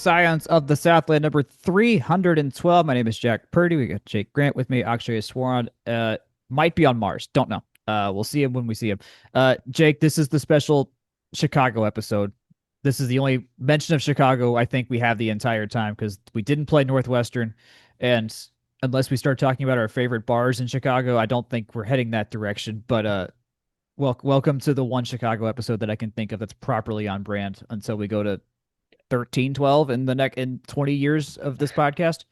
Scions of the Southland, number 312. My name is Jack Purdy. We got Jake Grant with me. Akshay Swaran might be on Mars. Don't know. We'll see him when we see him. Jake, this is the special Chicago episode. This is the only mention of Chicago I think we have the entire time because we didn't play Northwestern. And unless we start talking about our favorite bars in Chicago, I don't think we're heading that direction. But welcome to the one Chicago episode that I can think of that's properly on brand until we go to 13, 12 in the next in 20 years of this podcast.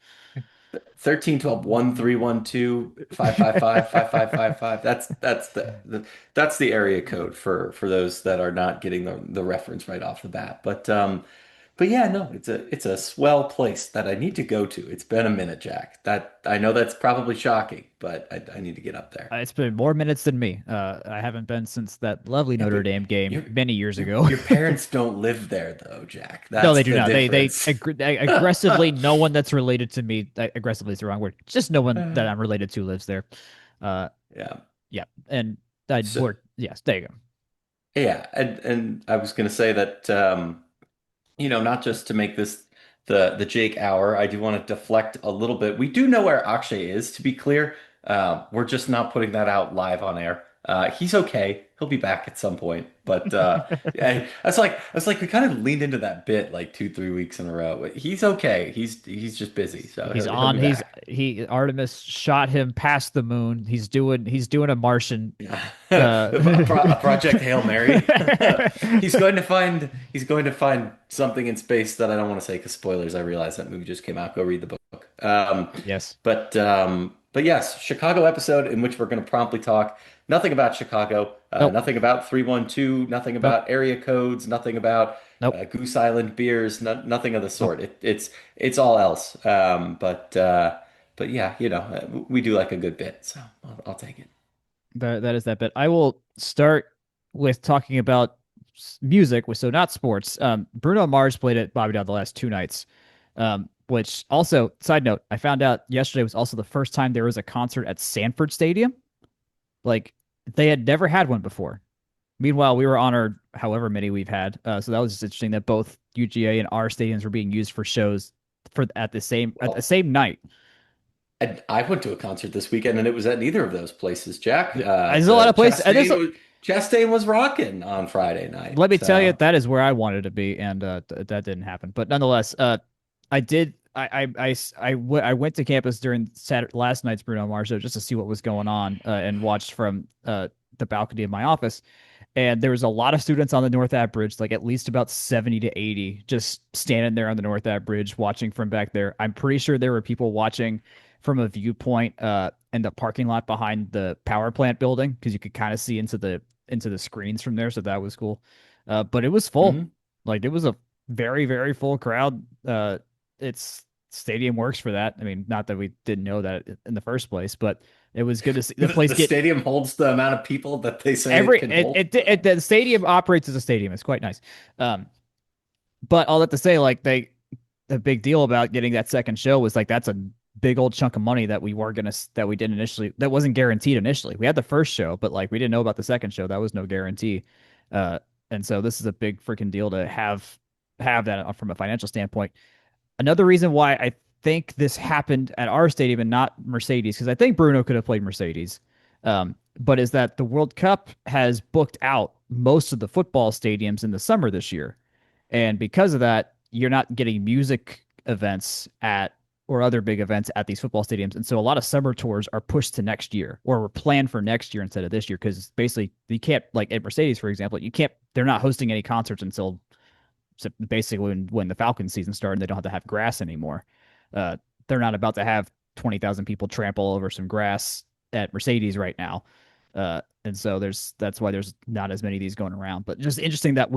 13, 12, 1, 3, 1, 2, 5, 5, 5, 5, 5, 5. That's the area code for those that are not getting the reference right off the bat. But yeah, no, it's a swell place that I need to go to. It's been a minute, Jack. That I know that's probably shocking, but I need to get up there. It's been more minutes than me. I haven't been since that lovely Yeah, Notre but Dame game your many years your ago. your parents don't live there though, Jack. No, That's they do the not. difference. They aggressively, no one that's related to me, aggressively is the wrong word. Just no one that I'm related to lives there. Uh, Yeah. yeah, and I So work. Yes, there you go. yeah, and I was going to say that not just to make this the Jake hour, I do want to deflect a little bit. We do know where Akshay is, to be clear. We're just not putting that out live on air. He's okay. He'll be back at some point. But yeah, that's like we kind of leaned into that bit like 2, 3 weeks in a row. But he's okay. He's just busy, so He's he'll on. be back. He Artemis shot him past the moon. He's doing a Martian. Yeah. Uh, A Project Hail Mary. He's going to find something in space that I don't want to say because spoilers. I realize that movie just came out. Go read the book. yes. But yes, Chicago episode in which we're going to promptly talk nothing about Chicago, Nope. nothing about 312, nothing Nope. about area codes, nothing about Nope. Goose Island beers, nothing of the Nope. sort. It's all else. But yeah, we do like a good bit, so I'll take it. That is that bit. I will start with talking about music, so not sports. Bruno Mars played at Bobby Dodd the last two nights. Which also, side note, I found out yesterday was also the first time there was a concert at Sanford Stadium. Like they had never had one before. Meanwhile, we were on our however many we've had. So that was just interesting that both UGA and our stadiums were being used for shows for at the Well, same night. I went to a concert this weekend and it was at neither of those places, Jack. There's a lot The of places. And Chastain was rocking on Friday night. let me tell you, So that is where I wanted to be, and that didn't happen. But nonetheless, I did. I went to campus during last night's Bruno Mars show just to see what was going on and watched from the balcony of my office. And there was a lot of students on the North Ave Bridge, like at least about 70 to 80, just standing there on the North Ave Bridge watching from back there. I'm pretty sure there were people watching from a viewpoint in the parking lot behind the power plant building because you could kind of see into the screens from there, so that was cool. But it was full. mhm. Like it was a very, very full crowd. It's stadium works for that. I mean, not that we didn't know that in the first place, but it was good to see the place The get stadium holds the amount of people that they say it can hold. the stadium operates as a stadium. It's quite nice. Um, but all that to say, like the big deal about getting that second show was like that's a big old chunk of money that we were gonna that we didn't initially that wasn't guaranteed initially. We had the first show, but like we didn't know about the second show. That was no guarantee. Uh, and so this is a big freaking deal to have that from a financial standpoint. Another reason why I think this happened at our stadium and not Mercedes, because I think Bruno could have played Mercedes, but is that the World Cup has booked out most of the football stadiums in the summer this year. And because of that, you're not getting music events at or other big events at these football stadiums. And so a lot of summer tours are pushed to next year or were planned for next year instead of this year because basically you can't, like at Mercedes, for example, they're not hosting any concerts until basically when the Falcons season started and they don't have to have grass anymore. They're not about to have 20,000 people trample over some grass at Mercedes right now. And so that's why there's not as many of these going around. But just interesting that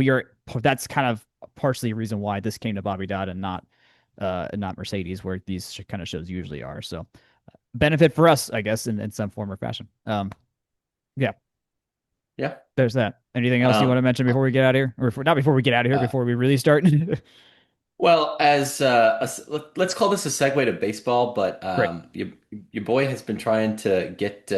that's kind of partially a reason why this came to Bobby Dodd and not Mercedes, where these kind of shows usually are. So benefit for us, I guess, in some form or fashion. Yeah, Yeah. there's that. Anything else you want Um, to mention before we get out of here, or not before we get out of here, uh, before we really start? well, as let's call this a segue to baseball, but Great. your boy has been trying to get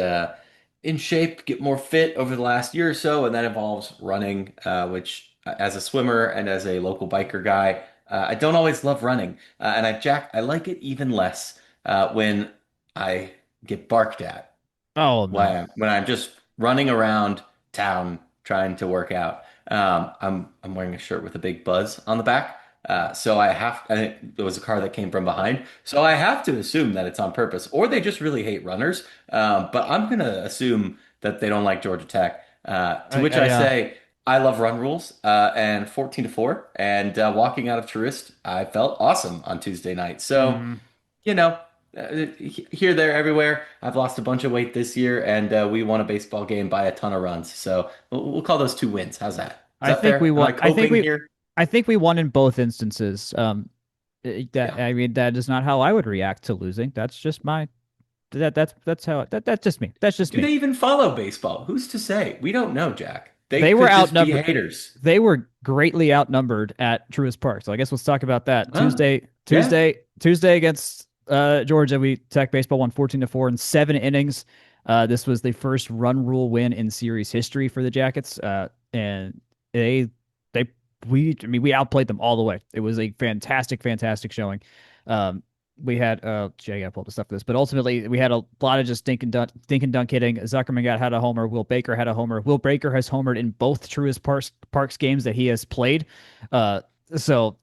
in shape, get more fit over the last year or so, and that involves running, which as a swimmer and as a local biker guy, I don't always love running, and I like it even less when I get barked at Oh no. when I'm just running around town trying to work out. I'm wearing a shirt with a big buzz on the back. So I think there was a car that came from behind. So I have to assume that it's on purpose, or they just really hate runners. But I'm gonna assume that they don't like Georgia Tech. To which I Yeah. say, I love run rules, and 14-4, and walking out of Truist, I felt awesome on Tuesday night. So Mm, you know, here, there, everywhere. I've lost a bunch of weight this year, and we won a baseball game by a ton of runs. So we'll call those 2 wins. How's that? Is I that think we fair? Am won. I coping here? I think we won in both instances. That Yeah. I mean, that is not how I would react to losing. That's just my that's how that's just me. That's just Do me. they even follow baseball? Who's to say? We don't know, Jack. They They were could just be outnumbered. haters. They were greatly outnumbered at Truist Park. So I guess let's talk about that. Huh? Yeah. Tuesday against Georgia, we Tech baseball won 14-4 in 7 innings. This was the first run rule win in series history for the Jackets. And they I mean we outplayed them all the way. It was a fantastic showing. Um, we had gee, I gotta pull up the stuff for this, but ultimately we had a lot of just dink and dunk hitting. Had a homer. Will Baker had a homer. Will Baker has homered in both Parks games that he has played. Uh, so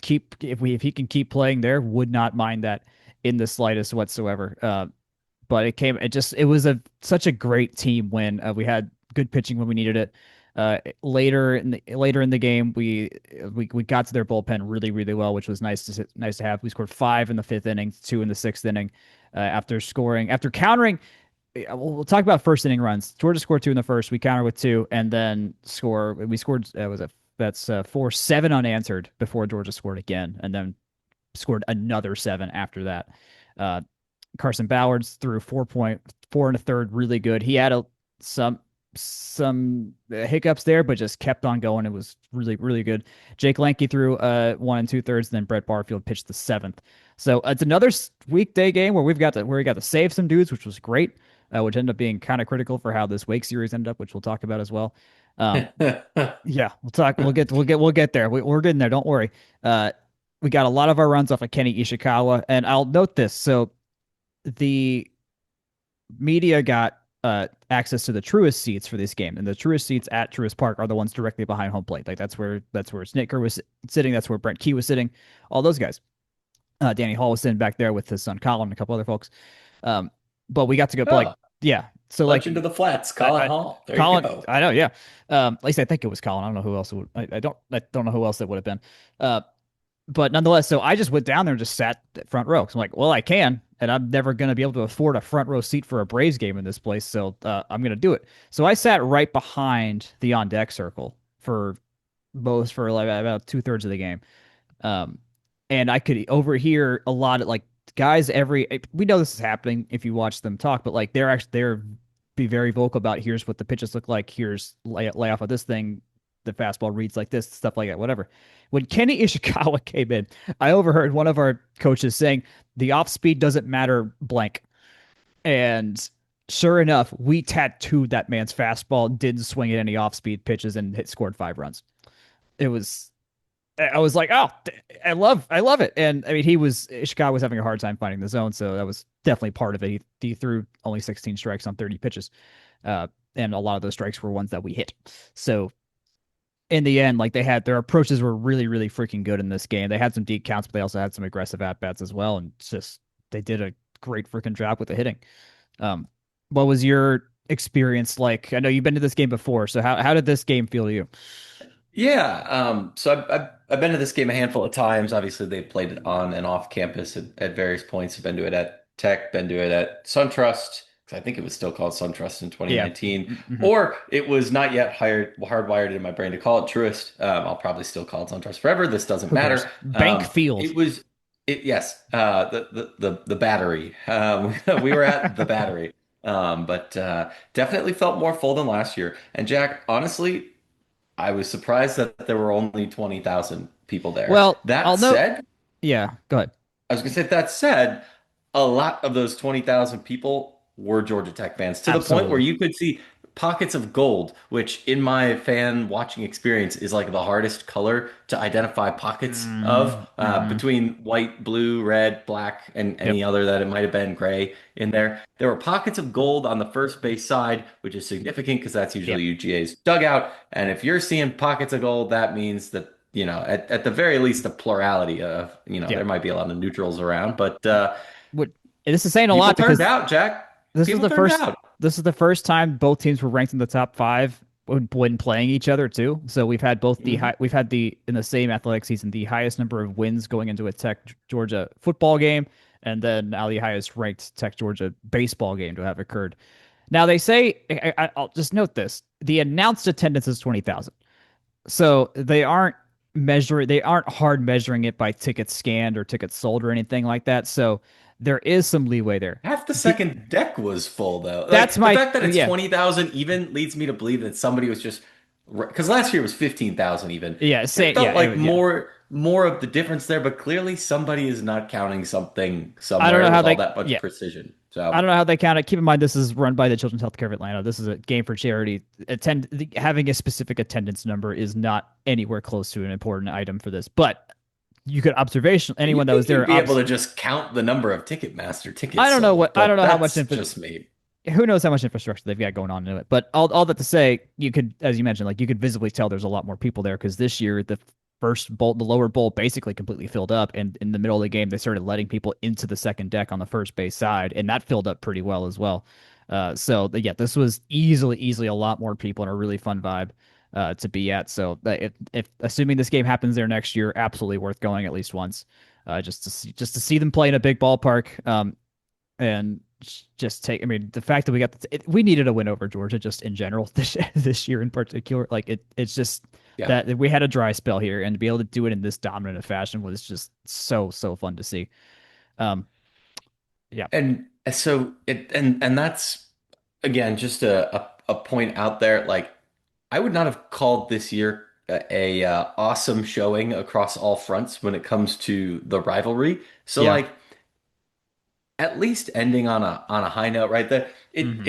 keep if he can keep playing there, would not mind that in the slightest whatsoever. But it was a such a great team win. We had good pitching when we needed it. Later in the game, we got to their bullpen really well, which was nice to have. We scored 5 in the 5th inning, 2 in the 6th inning. After countering. We'll talk about first inning runs. Georgia scored 2 in the first. We counter with 2, and then score. We scored. Was it? That's 4-7 unanswered before Georgia scored again, and then scored another 7 after that. Uh, Carson Bowers threw 4.4 and a third, really good. He had some hiccups there, but just kept on going. It was really good. Jake Lanke threw 1 2/3, and then Brett Barfield pitched the 7th. So it's another weekday game where we got to save some dudes, which was great, which ended up being kind of critical for how this Wake series ended up, which we'll talk about as well. Um, yeah, we'll talk. We'll get there. We're getting there. Don't worry. Uh, we got a lot of our runs off of Kenny Ishikawa, and I'll note this. So the media got access to the Truist seats for this game, and the Truist seats at Truist Park are the ones directly behind home plate. Like that's where Snitker was sitting. That's where Brent Key was sitting. All those guys. Danny Hall was sitting back there with his son Colin and a couple other folks. Um, but we got to go. But like, Oh, yeah. So like, Legend of the Flats, I, Colin I Hall. There you Colin, go. I know, yeah. At least I think it was Colin. I don't know who else it would. I don't know who else it would have been. Uh, but nonetheless, so I just went down there and just sat front row. So I'm like, well, I can, and I'm never going to be able to afford a front row seat for a Braves game in this place, so I'm going to do it. So I sat right behind the on deck circle for like about 2/3 of the game, um, and I could overhear a lot of like guys. We know this is happening if you watch them talk, but like they're be very vocal about here's what the pitches look like. Here's lay off of this thing. The fastball reads like this, stuff like that, whatever. When Kenny Ishikawa came in, I overheard one of our coaches saying the off speed doesn't matter blank. And sure enough, we tattooed that man's fastball, didn't swing at any off speed pitches, and scored 5 runs. It was I was like, oh, I love it. And I mean, Ishikawa was having a hard time finding the zone, so that was definitely part of it. He threw only 16 strikes on 30 pitches, and a lot of those strikes were ones that we hit. So in the end, like their approaches were really freaking good in this game. They had some deep counts, but they also had some aggressive at bats as well, and it's just they did a great freaking job with the hitting. Um, what was your experience like? I know you've been to this game before, so how did this game feel to you? Yeah, so I've been to this game a handful of times. Obviously, they've played it on and off campus at various points. I've been to it at Tech, been to it at SunTrust, because I think it was still called SunTrust in Yeah. 2019, Mm-hmm. or it was not yet hardwired in my brain to call it Truist. I'll probably still call it SunTrust forever. This doesn't Who cares? matter. Bank Field. It was it yes, the battery. We were at the battery. But definitely felt more full than last year. And Jack, honestly, I was surprised that there were only 20,000 people there. Well, That I'll note. said, Yeah, go ahead. I was going to say, that said, a lot of those 20,000 people were Georgia Tech fans to the point where Absolutely. you could see pockets of gold, which in my fan watching experience is like the hardest color to identify pockets of, Mm-hmm. between white, blue, red, black, and Yep. any other that it might have been gray in there. There were pockets of gold on the first base side, which is significant because that's usually Yep. UGA's dugout. And if you're seeing pockets of gold, that means that, at the very least, a plurality of, there Yep. might be a lot of neutrals around, but What and this is saying a people lot turned because out, Jack. this was People the turned first out. this is the first time both teams were ranked in the top five when playing each other too. So we've had both the Mhm. high we've had the in the same athletic season the highest number of wins going into a Tech Georgia football game, and then now the highest ranked Tech Georgia baseball game to have occurred. Now they say I'll just note this: the announced attendance is 20,000. So they aren't hard measuring it by tickets scanned or tickets sold or anything like that. So there is some leeway there. Half the The second deck was full though. That's Like the my fact that it's yeah 20,000 even leads me to believe that somebody was just, because last year was 15,000 even. yeah It say felt yeah like yeah. more of the difference there, but clearly somebody is not counting something I don't know somewhere how with all they that much yeah precision. I So don't know how they count it. Keep in mind this is run by the Children's Healthcare of Atlanta. This is a game for charity. Having a specific attendance number is not anywhere close to an important item for this. But you could observation anyone you'd that was think you'd there. be able to just count the number of Ticketmaster I tickets don't know what sold, I don't but know how much that's info just me. who knows how much infrastructure they've got going on in it. But all that to say, you could, as you mentioned, like you could visibly tell there's a lot more people there because this year the first bowl, the lower bowl, basically completely filled up, and in the middle of the game they started letting people into the second deck on the first base side, and that filled up pretty well as well. Yeah, this was easily a lot more people and a really fun vibe to be at. So if assuming this game happens there next year, absolutely worth going at least once, just to see them play in a big ballpark. And just take. I mean, the fact that we needed a win over Georgia just in general this year in particular. Like it's just Yeah. that we had a dry spell here, and to be able to do it in this dominant a fashion was just so fun to see. Um, yeah, And so and that's again just a point out there. Like I would not have called this year a awesome showing across all fronts when it comes to the rivalry. So yeah, like at least ending on a high note right there. hmm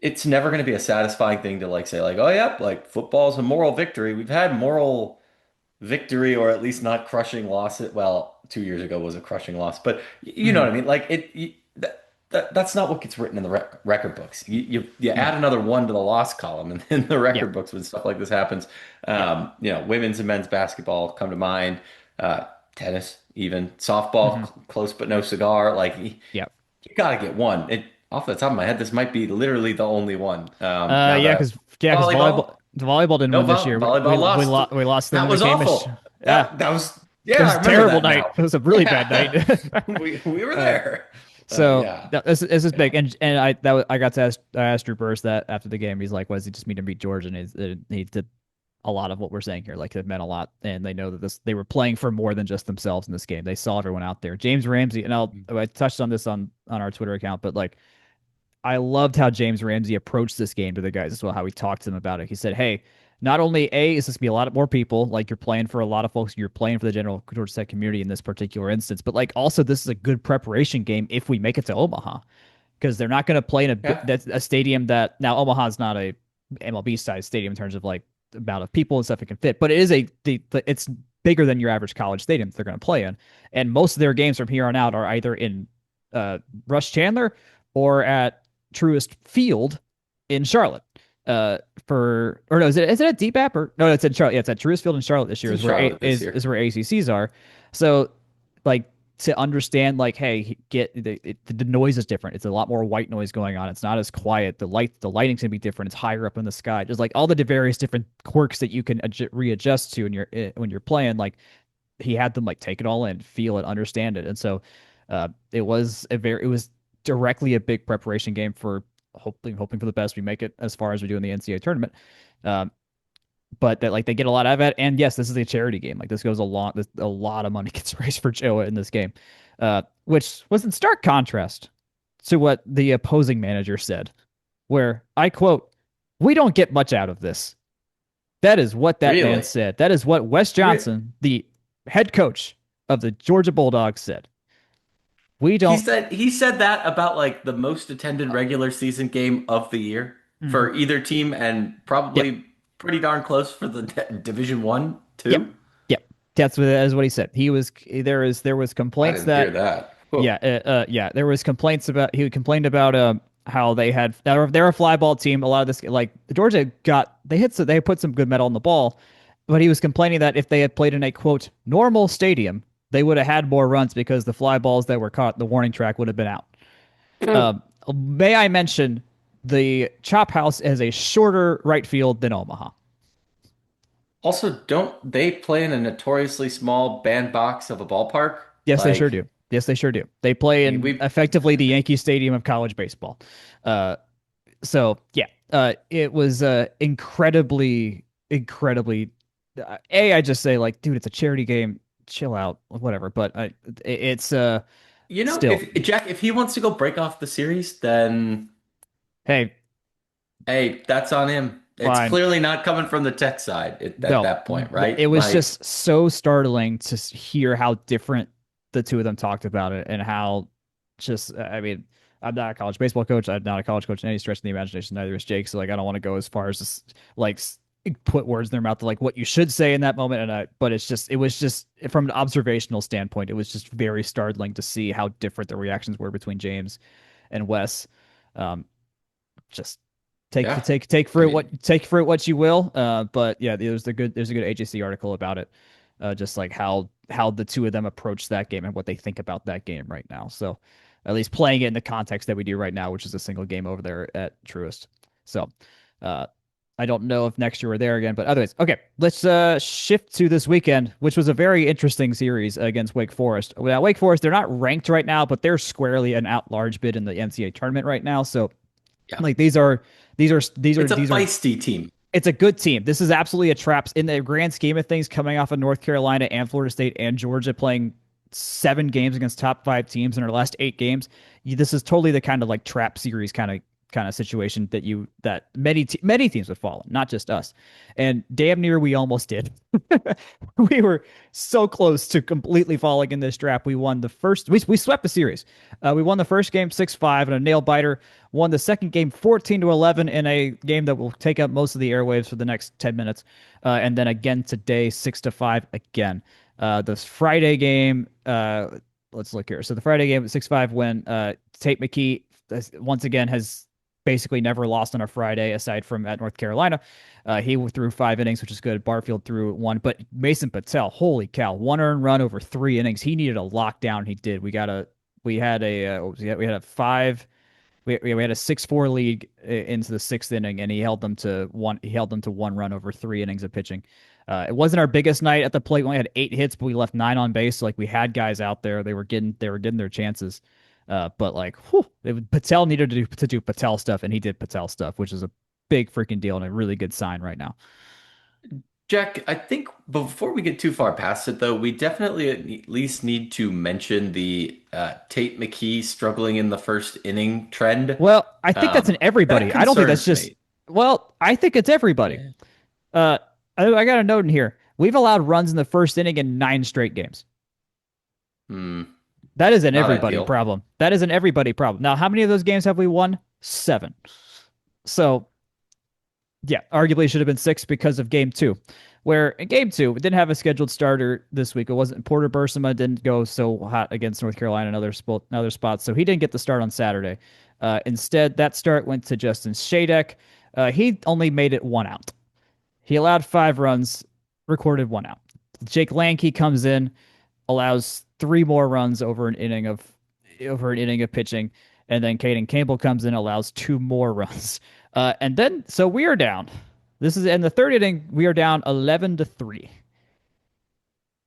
It's never going to be a satisfying thing to like say like, oh yeah, like football's a moral victory. We've had moral victory or at least not crushing loss. Well, 2 years ago was a crushing loss, but you know hmm what I mean? Like that's not what gets written in the record books. You no, add another one to the loss column and in the yeah, record books when stuff like this happens. yeah, Women's and men's basketball come to mind, tennis, even softball, hmm close but no cigar. Like yeah. you gotta get one. Off the top of my head, this might be literally the only one. Now Yeah, the because volleyball. volleyball didn't No, win this year. volleyball lost. We lost them That in the was Camish. awful. Yeah, That was it yeah, was I a remember terrible that night. now. It was a really bad night. Yeah. We were uh, there. So Yeah. this is big, Yeah. and I got to I asked Drew Burst that after the game. He's like, "What does he just mean to beat Georgia?" And he did a lot of what we're saying here. Like it meant a lot, and they know that they were playing for more than just themselves in this game. They saw everyone out there. James Ramsey, and I touched on this on our Twitter account, but like I loved how James Ramsey approached this game to the guys as well, how he talked to them about it. He said, "Hey, not only is this gonna be a lot more people, like you're playing for a lot of folks, you're playing for the general Georgia Tech community in this particular instance, but like also this is a good preparation game if we make it to Omaha because they're not going to play in Yeah. that's a stadium that now Omaha's not a MLB sized stadium in terms of like amount of people and stuff it can fit, but it is it's bigger than your average college stadium that they're going to play in, and most of their games from here on out are either in Rush Chandler or at Truist Field in Charlotte. For or no, is it a deep app or no? It's in Charlotte. Yeah, it's at Truist Field in Charlotte this It's year. in Charlotte this Is year. where ACCs are. So like to understand like hey the noise is different. It's a lot more white noise going on. It's not as quiet. The lighting's gonna be different. It's higher up in the sky. Just like all the various different quirks that you can readjust to when you're playing. Like he had them like take it all in, feel it, understand it, and so it was directly a big preparation game for hoping for the best. We make it as far as we do in the NCAA tournament. Um, but that like they get a lot out of it. And yes, this is a charity game. Like this goes a lot of money gets raised for Joa in this game, which was in stark contrast to what the opposing manager said, where I quote, "We don't get much out of this." That is what that man Really? said. That is what Wes Re Johnson, the head coach of the Georgia Bulldogs, said. We he don't. said that about like the most attended regular season game of the year. Hmm. for either team and Yep. probably pretty darn close for the Division One Yep. too. Yep. That's what he said. There was I complaints didn't hear that that. Whoa. yeah, there was complaints about he complained about how they're a fly ball team. A lot of this like Georgia they put some good metal on the ball, but he was complaining that if they had played in a quote normal stadium, they would have had more runs because the fly balls that were caught, the warning track would have been out. Um, may I mention the Chop House has a shorter right field than Omaha. Also, don't they play in a notoriously small bandbox of a ballpark? Yes, they sure Like, do. Yes, they sure do. They play I mean, in we effectively the Yankee Stadium of college baseball. Uh, so yeah, it was incredibly. I just say like, dude, it's a charity game. Chill out, whatever. But it's still, if Jack, if he wants to go break off the series, then hey, hey, that's on him. It's fine. clearly not coming from the tech side at No, that point, right? it was Like, just so startling to hear how different the two of them talked about it and how just, I mean, I'm not a college baseball coach. I'm not a college coach in any stretch of the imagination. Neither is Jake. So, like, I don't want to go as far as just, like, put words in their mouth to, like, what you should say in that moment. But it was just, from an observational standpoint, it was just very startling to see how different the reactions were between James and Wes. Um, just yeah. I mean, take for it what you will. But yeah, there's a good AJC article about it, just like how the two of them approach that game and what they think about that game right now. So at least playing it in the context that we do right now, which is a single game over there at Truist. So uh, I don't know if next year we're there again, but otherwise, okay, let's shift to this weekend, which was a very interesting series against Wake Forest. Now, Wake Forest, they're not ranked right now, but they're squarely an at-large bid in the NCAA tournament right now. So yeah. like It's a these are feisty team. it's a good team. This is absolutely a traps in the grand scheme of things coming off of North Carolina and Florida State and Georgia playing 7 games against top 5 teams in our last 8 games. This is totally the kind of like trap series kind of situation that many teams would fall in, not just us. And damn near we almost did. We were so close to completely falling in this trap. We swept the series. We won the first game 6-5 in a nail biter. Won the second game 14-11 in a game that will take up most of the airwaves for the next 10 minutes. And then again today 6-5 again. The Friday game, let's look here. So the Friday game 6-5 when Tate McKee once again has basically never lost on a Friday aside from at North Carolina. He threw 5 innings, which is good. Barfield threw one, but Mason Patel, holy cow, 1 earned run over 3 innings. He needed a lockdown. He did. We had a 6-4 lead into the sixth inning, and he held them to one. He held them to 1 run over 3 innings of pitching. It wasn't our biggest night at the plate. We only had 8 hits, but we left 9 on base. So like we had guys out there. They were getting their chances. But like, Patel needed to do Patel stuff, and he did Patel stuff, which is a big freaking deal and a really good sign right now. Jack, I think before we get too far past it, though, we definitely at least need to mention the Tate McKee struggling in the first inning trend. Well, I think that's in That everybody. I don't think that's concerns just. me. Well, I think it's everybody. Yeah. Uh, I got a note in here. We've allowed runs in the first inning in 9 straight games. Hmm, That is an not everybody ideal. problem. That is an everybody problem. Now, how many of those games have we won? 7. So, yeah, arguably should have been 6 because of game 2. Where in game 2, we didn't have a scheduled starter this week. It wasn't Porter Bursama didn't go so hot against North Carolina and other spots, so he didn't get the start on Saturday. Instead, that start went to Justin Shadek. He only made it 1 out. He allowed 5 runs, recorded 1 out. Jake Lanke comes in, allows 3 more runs over an inning of pitching, and then Caden Campbell comes in, allows 2 more runs, and then so we are down. This is in the third inning. We are down 11-3.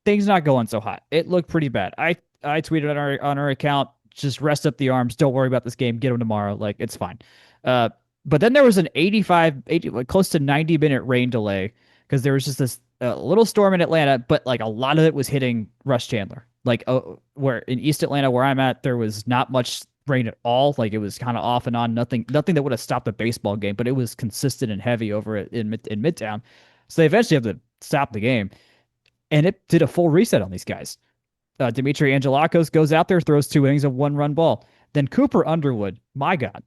Things not going so hot. It looked pretty bad. I tweeted on our account, just rest up the arms. Don't worry about this game. Get them tomorrow. Like it's fine. Uh, but then there was an 80, like, close to 90-minute rain delay because there was just this little storm in Atlanta, but like a lot of it was hitting Rush Chandler. Like where in East Atlanta, where I'm at, there was not much rain at all. Like it was kind of off and on. Nothing that would have stopped a baseball game, but it was consistent and heavy over in Midtown. So they eventually have to stop the game, and it did a full reset on these guys. Dimitri Angelakos goes out there, throws 2 innings of 1 run ball. Then Cooper Underwood, my God,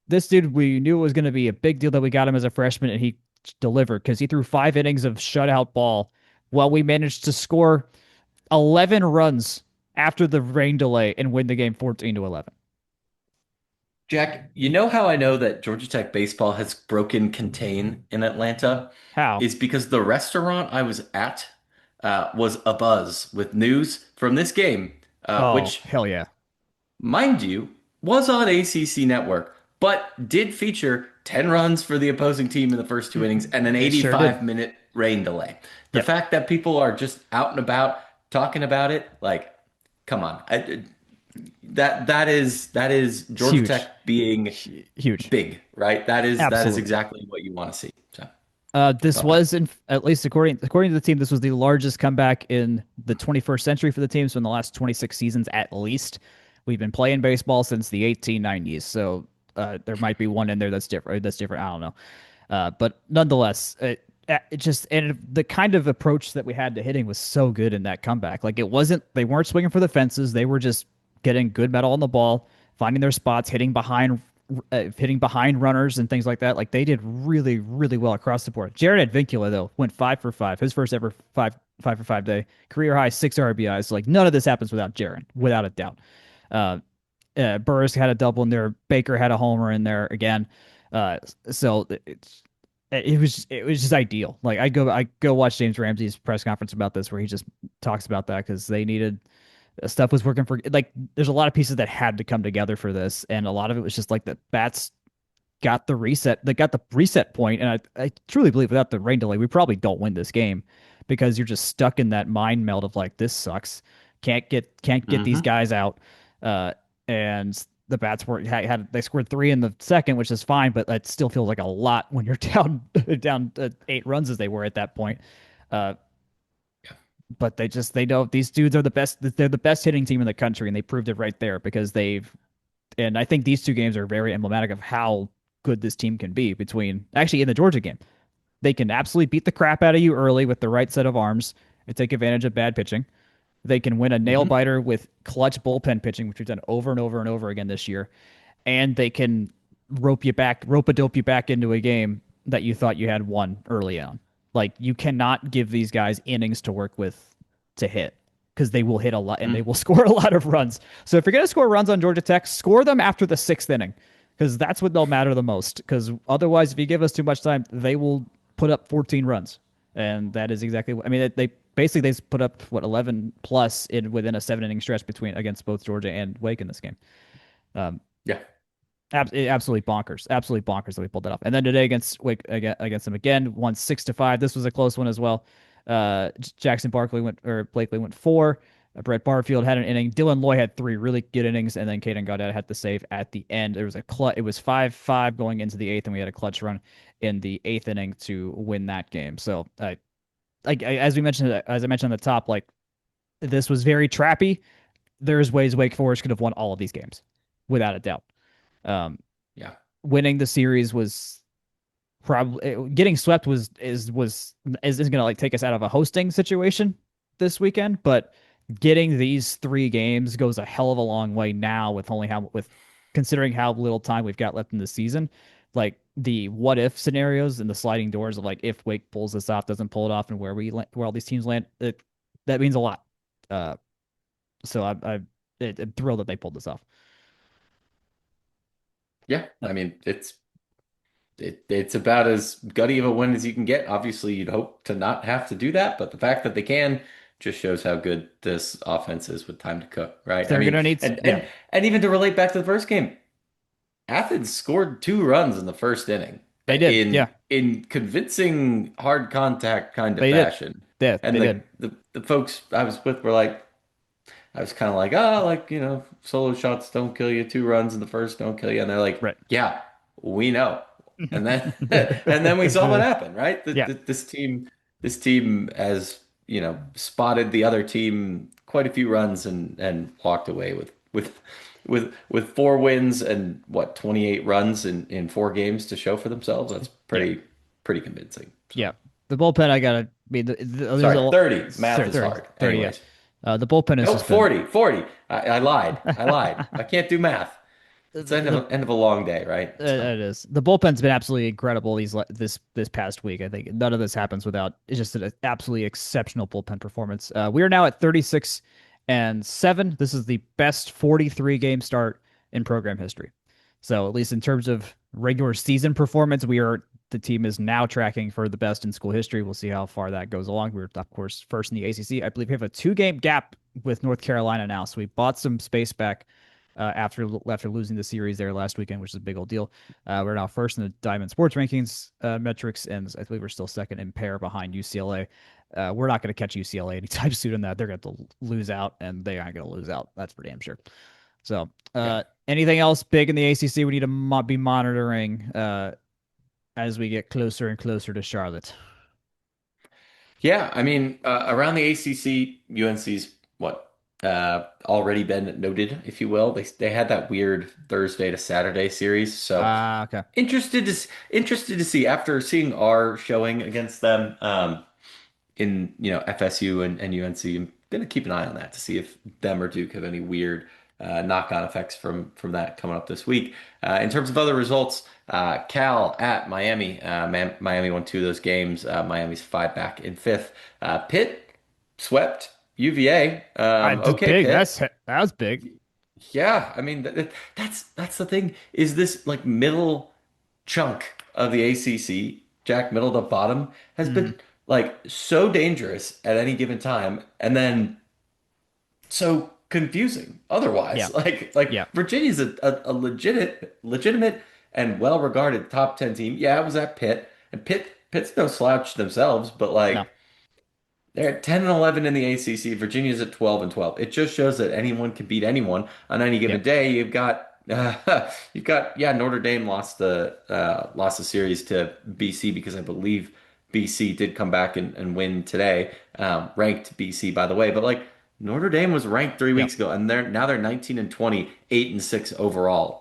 this dude, we knew it was going to be a big deal that we got him as a freshman, and he delivered because he threw 5 innings of shutout ball while we managed to score 11 runs after the rain delay and win the game 14-11. Jack, you know how I know that Georgia Tech baseball has broken contain in Atlanta? How? Is because the restaurant I was at was abuzz with news from this game, Oh, which, hell yeah. mind you, was on ACC Network, but did feature 10 runs for the opposing team in the first two innings and an It sure did. 85-minute rain delay. The Yep. fact that people are just out and about talking about it, like, come on. That is It's Georgia huge. Tech being Huge. big, right? That is Absolutely. exactly what you want to see. So This thought that. was, in at least according to the team, this was the largest comeback in the 21st century for the team. So in the last 26 seasons, at least, we've been playing baseball since the 1890s. So there might be one in there that's different. That's different. I don't know. But nonetheless, it just and the kind of approach that we had to hitting was so good in that comeback. Like it wasn't they weren't swinging for the fences. They were just getting good metal on the ball, finding their spots, hitting behind runners and things like that. Like they did really, really well across the board. Jared Advincula though went 5 for 5, his first ever five for five day, career high 6 RBIs. Like none of this happens without Jared, without a doubt. Uh, Burris had a double in there. Baker had a homer in there again. Uh, so it was just ideal. Like I go watch James Ramsey's press conference about this where he just talks about that because they needed stuff was working for like there's a lot of pieces that had to come together for this, and a lot of it was just like the bats got the reset. They got the reset point, and I truly believe without the rain delay, we probably don't win this game because you're just stuck in that mind meld of like this sucks. Can't get these Hmm. guys out. And the bats were had they scored 3 in the second, which is fine, but that still feels like a lot when you're down 8 runs as they were at that point. Uh, but they know these dudes are the best. They're the best hitting team in the country, and they proved it right there because they've. And I think these two games are very emblematic of how good this team can be. Between actually in the Georgia game, they can absolutely beat the crap out of you early with the right set of arms and take advantage of bad pitching. They can win a nail Hmm. biter with clutch bullpen pitching, which we've done over and over and over again this year. And they can rope a dope you back into a game that you thought you had won early on. Like you cannot give these guys innings to work with to hit because they will hit a lot and they will score a lot of runs. So if you're going to score runs on Georgia Tech, score them after the 6th inning because that's what they'll matter the most. Because otherwise, if you give us too much time, they will put up 14 runs, and that is exactly what I mean. They basically they put up what 11 plus in within a 7 inning stretch between against both Georgia and Wake in this game. Um, Yeah. absolutely bonkers that we pulled that off. And then today against Wake against them again, won 6-5. This was a close one as well. Jackson Barkley went or Blakely went 4. Brett Barfield had an inning. Dylan Loy had 3 really good innings, and then Caden Gaudet had the save at the end. There was a It was 5-5 going into the 8th, and we had a clutch run in the 8th inning to win that game. So, as I mentioned at the top, like this was very trappy. There's ways Wake Forest could have won all of these games, without a doubt. Um, Yeah. Winning the series was probably getting swept isn't going to like take us out of a hosting situation this weekend, but getting these 3 games goes a hell of a long way now with considering how little time we've got left in the season. Like the what if scenarios and the sliding doors of like if Wake pulls this off, doesn't pull it off, and where all these teams land, that means a lot. Uh, so I'm thrilled that they pulled this off. Yeah. Uh, I mean, it's about as gutty of a win as you can get. Obviously, you'd hope to not have to do that, but the fact that they can just shows how good this offense is with time to cook, right? I they're mean, gonna need, and yeah, and and even to relate back to the first game, Athens scored 2 runs in the first inning they did, yeah, in convincing hard contact kind of they did, fashion. yeah, And they did, the folks I was with were like, I was kind of like, oh, like, solo shots don't kill you. 2 runs in the first don't kill you. And they're like, right. yeah, we know. And then and then we saw what happened, right? Yeah, This team has, spotted the other team quite a few runs and walked away with 4 wins and what, 28 runs in 4 games to show for themselves. That's yeah, pretty convincing. So yeah. The bullpen, I gotta be there's sorry, a 30. Math sorry, is 30, hard. 30, yeah. Anyways. The bullpen has Nope, just been 40. I lied. I lied. I can't do math. It's end of a long day, right? So it is. The bullpen's been absolutely incredible this past week. I think none of this happens without it's just an absolutely exceptional bullpen performance. We are now at 36-7. This is the best 43 game start in program history. So at least in terms of regular season performance, the team is now tracking for the best in school history. We'll see how far that goes along. We're of course first in the ACC. I believe we have a 2 game gap with North Carolina now, so we bought some space back after losing the series there last weekend, which is a big old deal. We're now first in the Diamond Sports Rankings metrics, and I believe we're still second in pair behind UCLA. We're not going to catch UCLA anytime soon in that. They're going to lose out, and they aren't going to lose out. That's for damn sure. So, yeah. anything else big in the ACC we need to be monitoring as we get closer and closer to Charlotte? Yeah, I mean, around the ACC, UNC's what already been noted, if you will. They had that weird Thursday to Saturday series, so Okay. interested to see after seeing our showing against them in FSU and UNC. I'm gonna keep an eye on that to see if them or Duke have any weird knock-on effects from that coming up this week. In terms of other results, Cal at Miami. Miami won 2 of those games. Miami's 5 back in 5th. Pitt swept UVA. That's Okay, big. Pitt. That was big. Yeah, I mean that's the thing. Is this like middle chunk of the ACC, Jack, middle to bottom, has Mm, been like so dangerous at any given time, and then so confusing otherwise. yeah. Like Yeah. Virginia's a legitimate and well-regarded top 10 team. Yeah, it was at Pitt, and Pitt's no slouch themselves, but No. like they're at 10 and 11 in the ACC. Virginia's at 12 and 12. It just shows that anyone can beat anyone on any given Yep. day. You've got Notre Dame lost the series to BC because I believe BC did come back and win today. Ranked BC by the way, but like Notre Dame was ranked 3 weeks Yep. ago, and they're 19 and 20, 8 and 6 overall.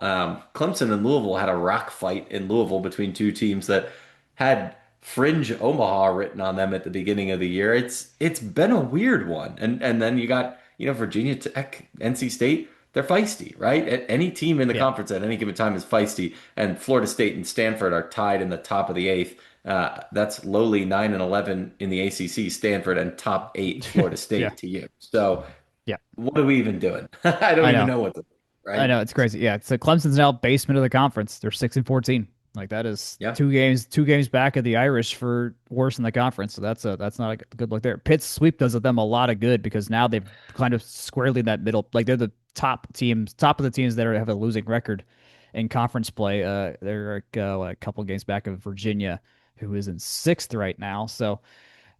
Clemson and Louisville had a rock fight in Louisville between two teams that had fringe Omaha written on them at the beginning of the year. It's been a weird one. And then you got, Virginia Tech, NC State, they're feisty, right? Any team in the Yep. conference at any given time is feisty. And Florida State and Stanford are tied in the top of the eighth. That's lowly 9 and 11 in the ACC, Stanford, and top eight Florida Yeah. State to you. So Yeah. what are we even doing? I don't I even know. know what to do, I right? know. It's crazy. Yeah. So Clemson's now basement of the conference. They're 6-14. Like that is Yeah. two games back of the Irish for worse in the conference. So that's not a good look there. Pitt's sweep does them a lot of good because now they've kind of squarely in that middle. Like they're the top of the teams that have a losing record in conference play. They're like, a couple games back of Virginia, who is in 6th right now. So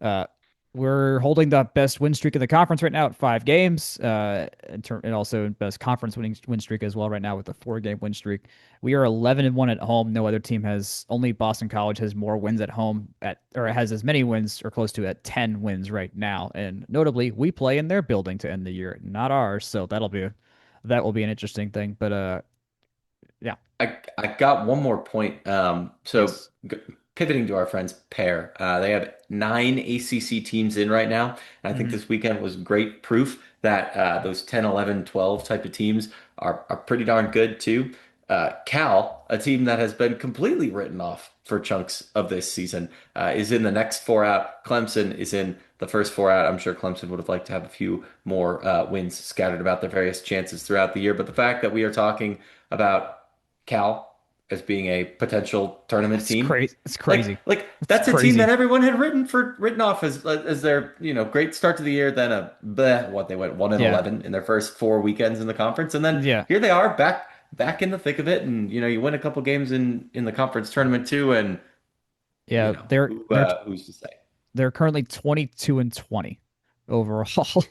Uh, we're holding the best win streak in the conference right now at 5 games, and also best conference win streak as well right now with a 4 game win streak. We are 11-1 at home. No other team has. Only Boston College has more wins at home or has as many wins or close to at 10 wins right now. And notably, we play in their building to end the year, not ours. So that will be an interesting thing. But yeah, I got one more point. So yes, pivoting to our friends Pair, they have 9 ACC teams in right now. And I think hmm this weekend was great proof that those 10, 11, 12 type of teams are pretty darn good too. Cal, a team that has been completely written off for chunks of this season, is in the next 4 out. Clemson is in the first 4 out. I'm sure Clemson would have liked to have a few more wins scattered about their various chances throughout the year. But the fact that we are talking about Cal as being a potential tournament it's team. crazy. It's Like, crazy. like It's that's a team that crazy. everyone had written off as their great start to the year. Then what they went 1 and Yeah, 11 in their first 4 weekends in the conference, and then yeah, here they are back in the thick of it. And you win a couple games in the conference tournament too. And yeah. They're who's to say? They're currently 22-20 overall.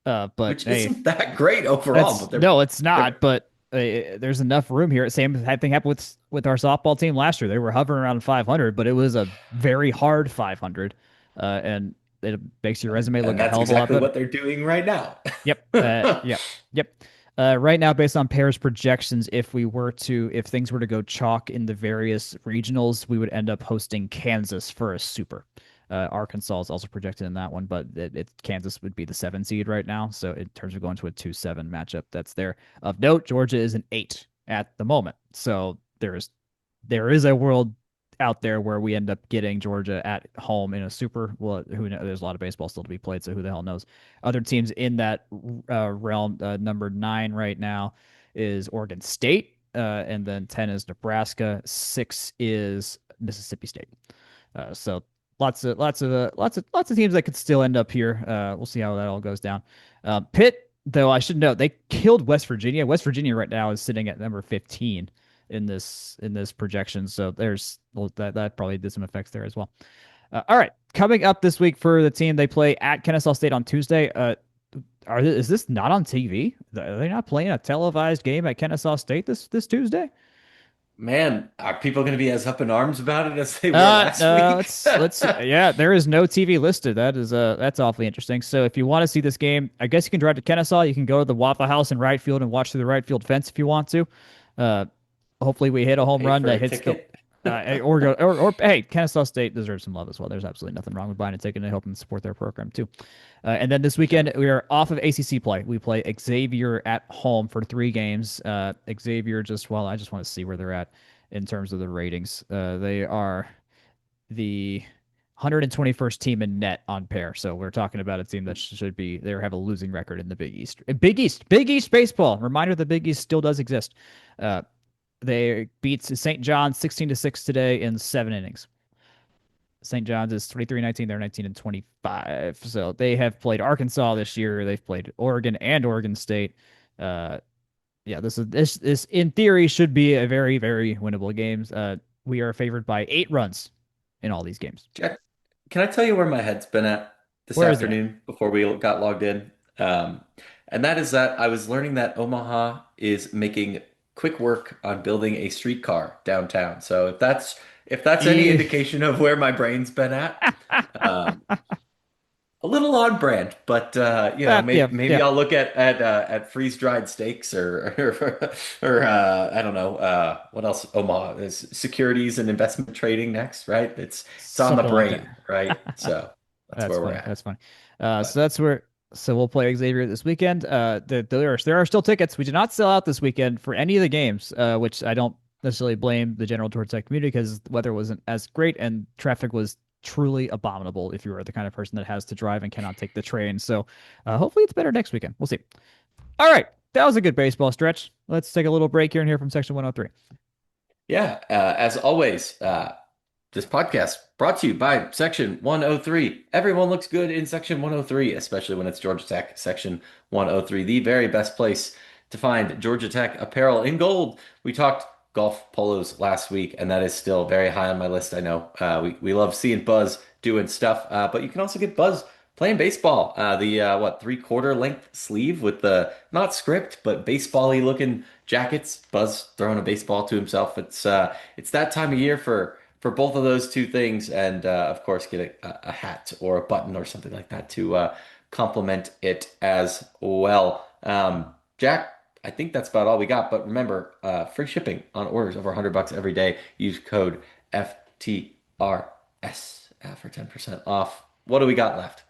But Which hey, isn't that great overall, that's but no, it's they're not. But there's enough room here. Same thing happened with our softball team last year. They were hovering around 500, but it was a very hard 500, and it makes your resume and look a that's hell of a lot exactly better. what they're doing right now. Yep. Yep. Yep. Right now, based on pairs projections, if things were to go chalk in the various regionals, we would end up hosting Kansas for a super. Arkansas is also projected in that one, but Kansas would be the 7 seed right now. So in terms of going to a 2-7 matchup, that's there. Of note, Georgia is an 8. at the moment. So there is a world out there where we end up getting Georgia at home in a super. Well, who knows? There's a lot of baseball still to be played, so who the hell knows? Other teams in that realm, number 9 right now is Oregon State, and then 10 is Nebraska, 6 is Mississippi State. So lots of teams that could still end up here. We'll see how that all goes down. Pitt, though, I should note they killed West Virginia. West Virginia right now is sitting at number 15 in this projection. So that probably did some effects there as well. All right, coming up this week for the team, they play at Kennesaw State on Tuesday. Is this not on TV? Are they not playing a televised game at Kennesaw State this Tuesday? Man, are people going to be as up in arms about it as they were last week? Let's yeah, there is no TV listed. That's awfully interesting. So if you want to see this game, I guess you can drive to Kennesaw. You can go to the Waffle House in right field and watch through the right field fence if you want to. Uh, Hopefully we hit a home Pay run for that a hits the ticket. or hey, Kennesaw State deserves some love as well. There's absolutely nothing wrong with buying a ticket and helping support their program too. And then this weekend we are off of ACC play. We play Xavier at home for 3 games. Xavier I just want to see where they're at in terms of the ratings. They are the 121st team in net on pair. So we're talking about a team that should be they have a losing record in the Big East. Big East baseball. Reminder: the Big East still does exist. They beat St. John's 16-6 today in 7 innings. St. John's is 23-19. They're 19-25. So they have played Arkansas this year. They've played Oregon and Oregon State. Yeah, this in theory should be a very, very winnable game. We are favored by 8 runs in all these games. Jack, can I tell you where my head's been at this Where is it at? afternoon before we got logged in? And that is that I was learning that Omaha is making quick work on building a streetcar downtown. So if that's any Eh, indication of where my brain's been at, um, a little on brand, but yeah, maybe yeah. I'll look at freeze dried steaks or I don't know what else. Omaha is securities and investment trading next, right? It's on the Something like brain, that. right? So that's That's where we're funny. at. That's funny. But So that's where. So we'll play Xavier this weekend. There are still tickets. We did not sell out this weekend for any of the games, which I don't necessarily blame the general Georgia Tech community because the weather wasn't as great and traffic was truly abominable if you are the kind of person that has to drive and cannot take the train. So hopefully it's better next weekend. We'll see. All right, that was a good baseball stretch. Let's take a little break here and hear from Section 103. yeah, as always, this podcast brought to you by Section 103. Everyone looks good in Section 103, especially when it's Georgia Tech Section 103, the very best place to find Georgia Tech apparel in gold. We talked golf polos last week, and that is still very high on my list. I know we love seeing Buzz doing stuff, but you can also get Buzz playing baseball. The 3/4 length sleeve with the not script but baseball-y looking jackets. Buzz throwing a baseball to himself. It's that time of year for both of those two things, and of course, get a hat or a button or something like that to complement it as well. Jack, I think that's about all we got. But remember, free shipping on orders over $100 every day. Use code FTRS for 10% off. What do we got left?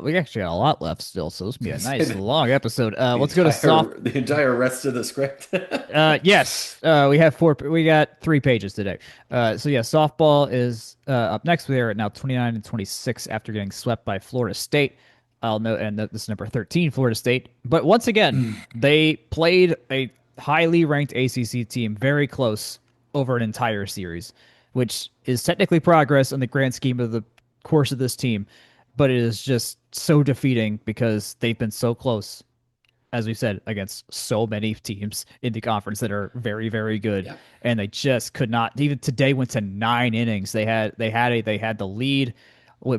We actually got a lot left still, so this will be a Say nice long episode. Let's go to soft. the entire rest of the script. Yes, we have 4. We got 3 pages today. So yeah, softball is up next. We are at now 29-26 after getting swept by Florida State. I'll note, and this is number 13, Florida State. But once again, they played a highly ranked ACC team very close over an entire series, which is technically progress in the grand scheme of the course of this team, but it is just so defeating because they've been so close, as we said, against so many teams in the conference that are very, very good, Yeah. and they just could not. Even today went to 9 innings. They had the lead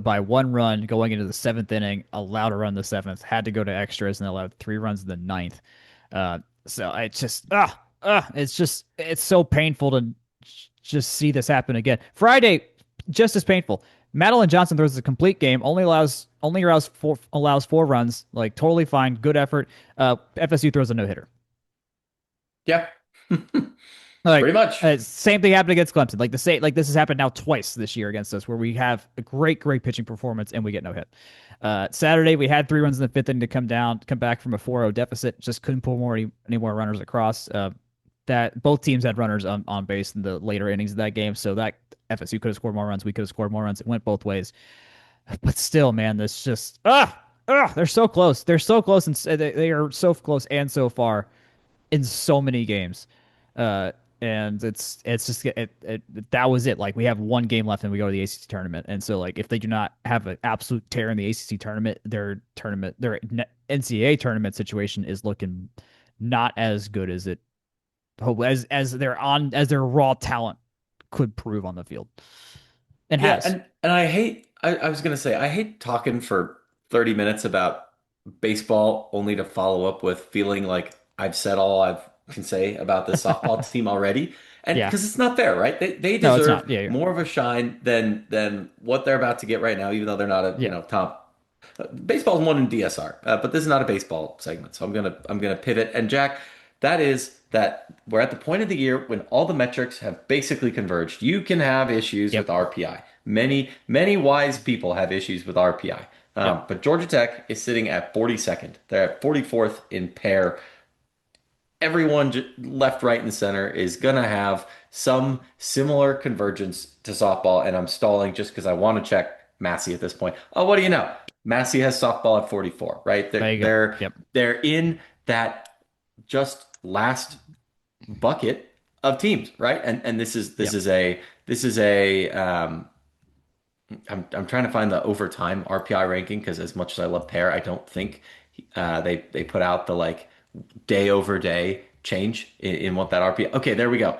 by 1 run going into the 7th inning, allowed a run in the 7th, had to go to extras, and allowed 3 runs in the ninth. So it's so painful to just see this happen again. Friday, just as painful. Madeline Johnson throws a complete game, allows 4 runs, like totally fine, good effort. FSU throws a no hitter. Yeah. Like Pretty much. same thing happened against Clemson. Like this has happened now twice this year against us, where we have a great pitching performance and we get no hit. Saturday we had 3 runs in the 5th inning to come back from a 4-0 deficit. Just couldn't pull any more runners across. that both teams had runners on base in the later innings of that game. So that FSU could have scored more runs. We could have scored more runs. It went both ways. But still, man, this just they're so close. They're so close, and they are so close and so far in so many games. Uh, and it's just that was it. Like we have one game left, and we go to the ACC tournament. And so like if they do not have an absolute tear in the ACC tournament, their NCAA tournament situation is looking not as good as it as their raw talent could prove on the field and Yeah, has. and I was gonna say I hate talking for 30 minutes about baseball only to follow up with feeling like I've said all I can say about this softball team already. And Yeah. because it's not fair, right? They No, it's deserve not. Yeah. more of a shine than what they're about to get right now, even though they're not a, Yeah. top. Baseball's one in DSR, but this is not a baseball segment, so I'm gonna pivot. And Jack, that is that we're at the point of the year when all the metrics have basically converged. You can have issues Yep. with RPI. Many wise people have issues with RPI. Yep. But Georgia Tech is sitting at 42nd. They're at 44th in pair. Everyone left, right, and center is going to have some similar convergence to softball. And I'm stalling just because I want to check Massey at this point. Oh, what do you know? Massey has softball at 44, right? There They're you go. they're Yep. they're in that just last bucket of teams, right? And this is this Yep. is a this is a I'm trying to find the overtime RPI ranking because as much as I love pair, I don't think they put out the like day over day change in what that RPI. Okay, there we go.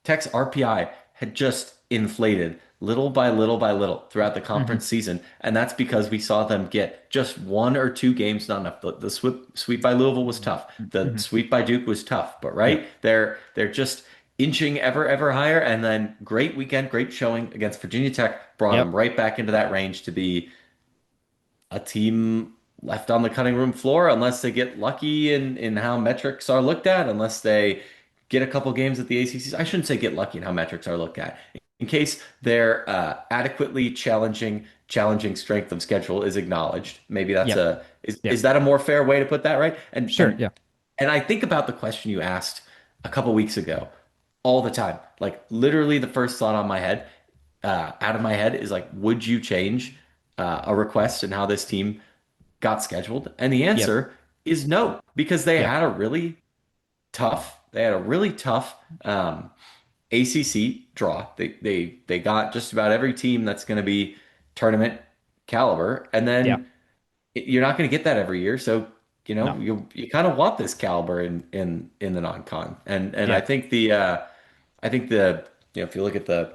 Tech's RPI had just inflated little by little by little throughout the Hmm. conference season, and that's because we saw them get just one or two games not enough. The sweep by Louisville was tough. The Hmm. sweep by Duke was tough, but Yep. right, they're just inching ever higher, and then great weekend, great showing against Virginia Tech brought Yep. them right back into that range to be a team left on the cutting room floor unless they get lucky in how metrics are looked at, unless they get a couple games at the ACC. I shouldn't say get lucky in how metrics are looked at. In case their adequately challenging strength of schedule is acknowledged. Maybe that's Yep. a Yep. is that a more fair way to put that, right? And Sure. and Yeah. and I think about the question you asked a couple weeks ago all the time. Like literally the first thought on my head, out of my head is like, would you change a request and how this team got scheduled? And the Yep. answer is no, because Yep. they had a really tough ACC draw. They got just about every team that's going to be tournament caliber, and Yeah. then you're not going to get that every year. So No. you kind of want this caliber in the non-con, and Yeah. I think the if you look at the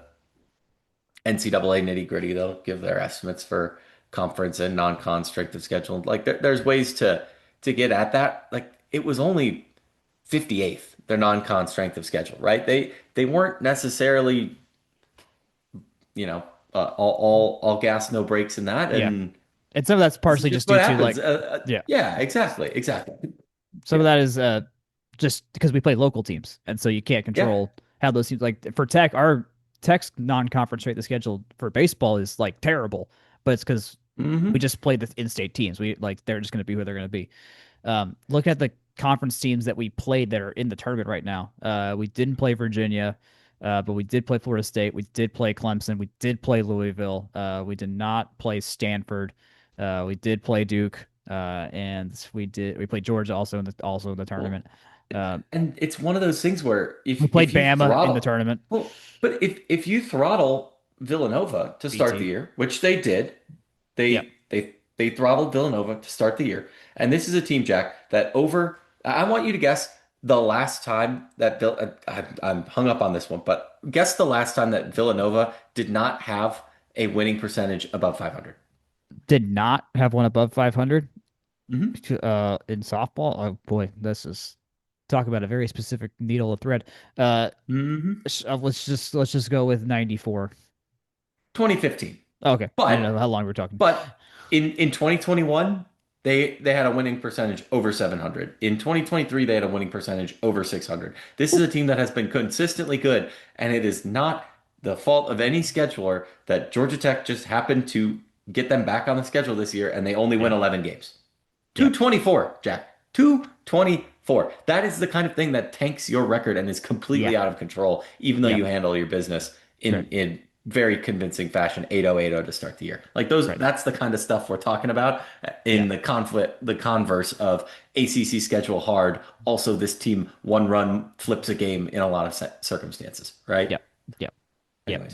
NCAA nitty-gritty, they'll give their estimates for conference and non-con strength of schedule. Like there's ways to get at that. Like it was only 58th, their non-con strength of schedule, right? They weren't necessarily, all gas, no brakes in that. Yeah. And And some of that's this is partially just just what due to happens. like, yeah, Yeah, exactly. some of Yeah, that is just because we play local teams, and so you can't yeah. control how those teams like for Tech. Our Tech's non-conference rate the schedule for baseball is like terrible, but it's because we Hmm. just play the in-state teams. We like they're just going to be who they're going to be. Look at the conference teams that we played that are in the tournament right now. We didn't play Virginia, but we did play Florida State. We did play Clemson. We did play Louisville. We did not play Stanford. We did play Duke, and we played Georgia also in the Well, tournament. Uh, and it's one of those things where we played if you Bama in the throttle, tournament. well, but if you throttle Villanova to start the BT. year, which they did, Yep. they throttled Villanova to start the year, and this is a team, Jack, that over. I want you to guess the last time that I'm hung up on this one, but guess the last time that Villanova did not have a winning percentage above 500. Did not have one above 500 Hmm. in softball. Oh boy, this is talk about a very specific needle of thread. Uh, Hmm. let's just go with 94. 2015. Okay, I didn't But know how long we're talking. But in 2021, they had a winning percentage over 700. In 2023, they had a winning percentage over 600. This is a team that has been consistently good, and it is not the fault of any scheduler that Georgia Tech just happened to get them back on the schedule this year, and they only win Yep. 11 games. Yep. 224, Jack. 224. 4. That is the kind of thing that tanks your record and is Yeah. completely out of control, even though Yep. you handle your business Right. in very convincing fashion, 8-0 to start the year. Like those, Right. that's the kind of stuff we're talking about Yeah. in the converse of ACC schedule hard. Also, this team one run flips a game in a lot of circumstances, right? Yep. Yep. Yep. Anyways,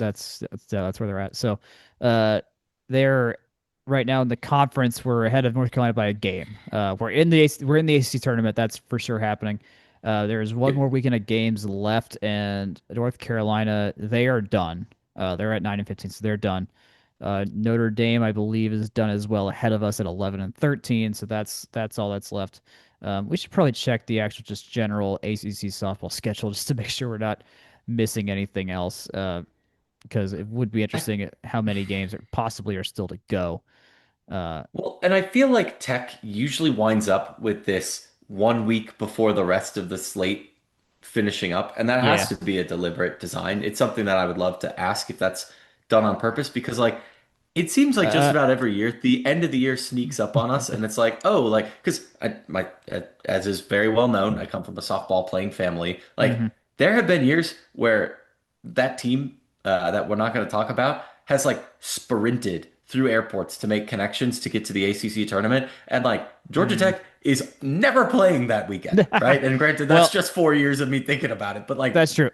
That's where they're at. So, uh, they're right now in the conference. We're ahead of North Carolina by a game. We're in the ACC tournament. That's for sure happening. There's one good. more weekend of games left, and North Carolina, they are done. They're at 9-15, so they're done. Notre Dame, I believe, is done as well, ahead of us at 11-13. So that's all that's left. We should probably check the actual just general ACC softball schedule just to make sure we're not missing anything else. Because it would be I interesting how many games are possibly are still to go. Uh, Well, and I feel like Tech usually winds up with this 1 week before the rest of the slate finishing up, and that has yeah. to be a deliberate design. It's something that I would love to ask if that's done on purpose because like it seems like just Uh, about every year the end of the year sneaks up on us and it's like, oh, like because as is very well known, I come from a softball playing family. Like hmm there have been years where that team that we're not going to talk about has like sprinted through airports to make connections to get to the ACC tournament. And like Georgia hmm Tech is never playing that weekend, right? And granted, that's Well, just 4 years of me thinking about it, but like, that's true.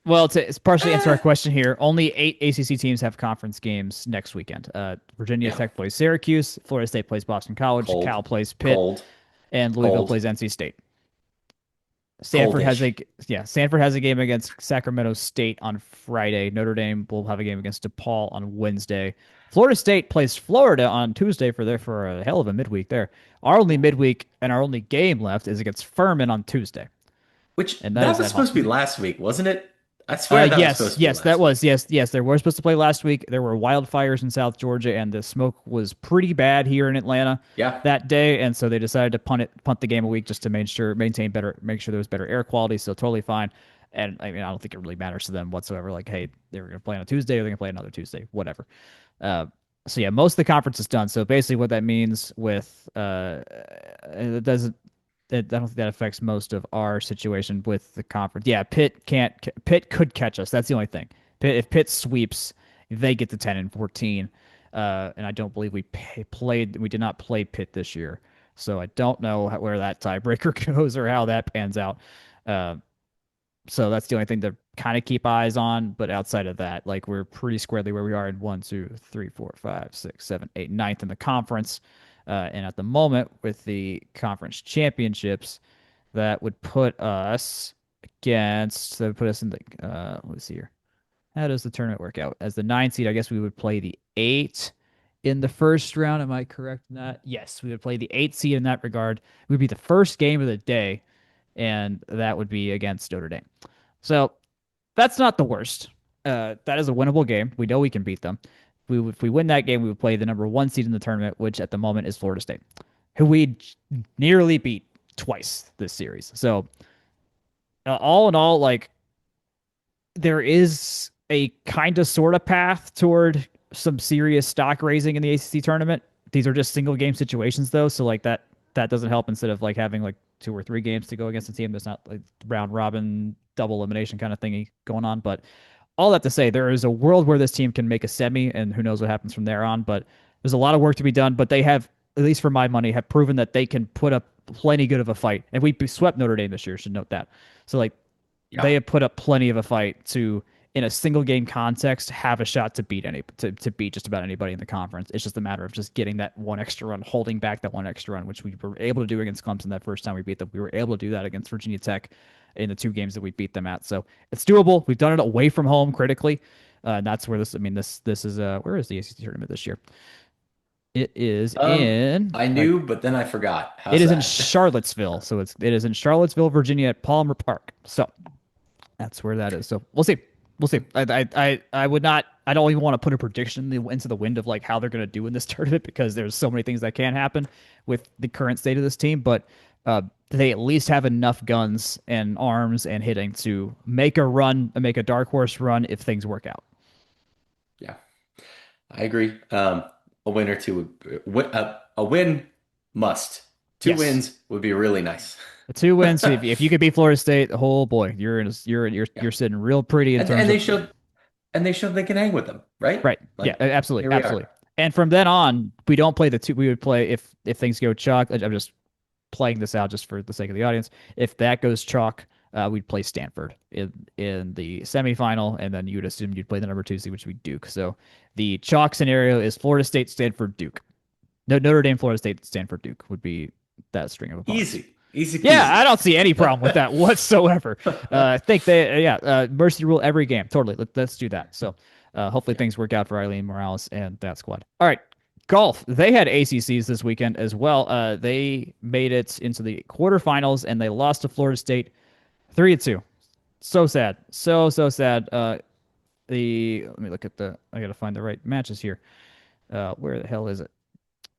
Well, it's partially answer our eh, question here. Only 8 ACC teams have conference games next weekend. Virginia yeah, Tech plays Syracuse, Florida State plays Boston College, cold, Cal plays Pitt, cold, and Louisville cold, plays NC State. Stanford has coldish. a Stanford has a game against Sacramento State on Friday. Notre Dame will have a game against DePaul on Wednesday. Florida State plays Florida on Tuesday for a hell of a midweek there. Our only midweek and our only game left is against Furman on Tuesday, Which and that that is was at supposed to be home. last week, wasn't it? I swear that was Yes, supposed to be yes, that last was week. yes. They were supposed to play last week. There were wildfires in South Georgia, and the smoke was pretty bad here in Atlanta Yeah, that day, and so they decided to punt the game a week just to make sure there was better air quality. So totally fine. And I mean, I don't think it really matters to them whatsoever. Like, hey, they were going to play on a Tuesday, or they're going to play another Tuesday, whatever. Uh, so yeah, most of the conference is done. So basically, what that means with it doesn't I don't think that affects most of our situation with the conference. Yeah, Pitt could catch us. That's the only thing. If Pitt sweeps, they get to 10-14. And I don't believe we did not play Pitt this year. So I don't know where that tiebreaker goes or how that pans out. Uh, so that's the only thing to kind of keep eyes on. But outside of that, like we're pretty squarely where we are in 1, 2, 3, 4, 5, 6, 7, 8, ninth in the conference. And at the moment, with the conference championships, that would put us that would put us in the let's see here. How does the tournament work out? As the 9 seed, I guess we would play the 8 in the first round. Am I correct in that? Yes, we would play the 8 seed in that regard. It would be the first game of the day, and that would be against Notre Dame. So that's not the worst. That is a winnable game. We know we can beat them. If we win that game, we would play the number 1 seed in the tournament, which at the moment is Florida State, who we nearly beat twice this series. So all in all, like there is a kind of sort of path toward some serious stock raising in the ACC tournament. These are just single game situations though, so like that doesn't help instead of like having like 2 or 3 games to go against a team that's not like round robin double elimination kind of thingy going on. But all that to say, there is a world where this team can make a semi, and who knows what happens from there on. But there's a lot of work to be done. But they have, at least for my money, have proven that they can put up plenty good of a fight. And we swept Notre Dame this year. Should note that. So like yeah, they have put up plenty of a fight to, in a single game context, have a shot to beat just about anybody in the conference. It's just a matter of just getting that one extra run, holding back that one extra run, which we were able to do against Clemson that first time we beat them. We were able to do that against Virginia Tech in the 2 games that we beat them at. So it's doable. We've done it away from home critically. And that's where this. I mean, this is where is the ACC tournament this year? It is in I like knew, but then I forgot. it How's is in that? Charlottesville. So it is in Charlottesville, Virginia, at Palmer Park. So that's where that is. So we'll see. We'll see. I would not. I don't even want to put a prediction into the wind of like how they're going to do in this tournament because there's so many things that can happen with the current state of this team. But they at least have enough guns and arms and hitting to make a run, make a dark horse run if things work out. Yeah, I agree. A win or two, a win must. Two Yes. wins would be really nice. The two wins. If you could beat Florida State, oh boy, Yeah. you're sitting real pretty in And terms and of they showed they can hang with them, right? right. Yeah, Like absolutely, here we absolutely. are. And from then on, we don't play the two. We would play if things go chalk. I'm just playing this out just for the sake of the audience. If that goes chalk, we'd play Stanford in the semifinal, and then you'd assume you'd play the number two seed, which would be Duke. So the chalk scenario is Florida State, Stanford, Duke. No, Notre Dame, Florida State, Stanford, Duke would be that string of opponents. Easy. Easy Yeah, I peasy. don't see any problem with that whatsoever. I think they, yeah, mercy rule every game. Totally. Let's do that. So hopefully Yeah. things work out for Eileen Morales and that squad. All right. Golf. They had ACCs this weekend as well. They made it into the quarterfinals and they lost to Florida State 3-2. So sad. So sad. Let me look at I got to find the right matches here. Where the hell is it?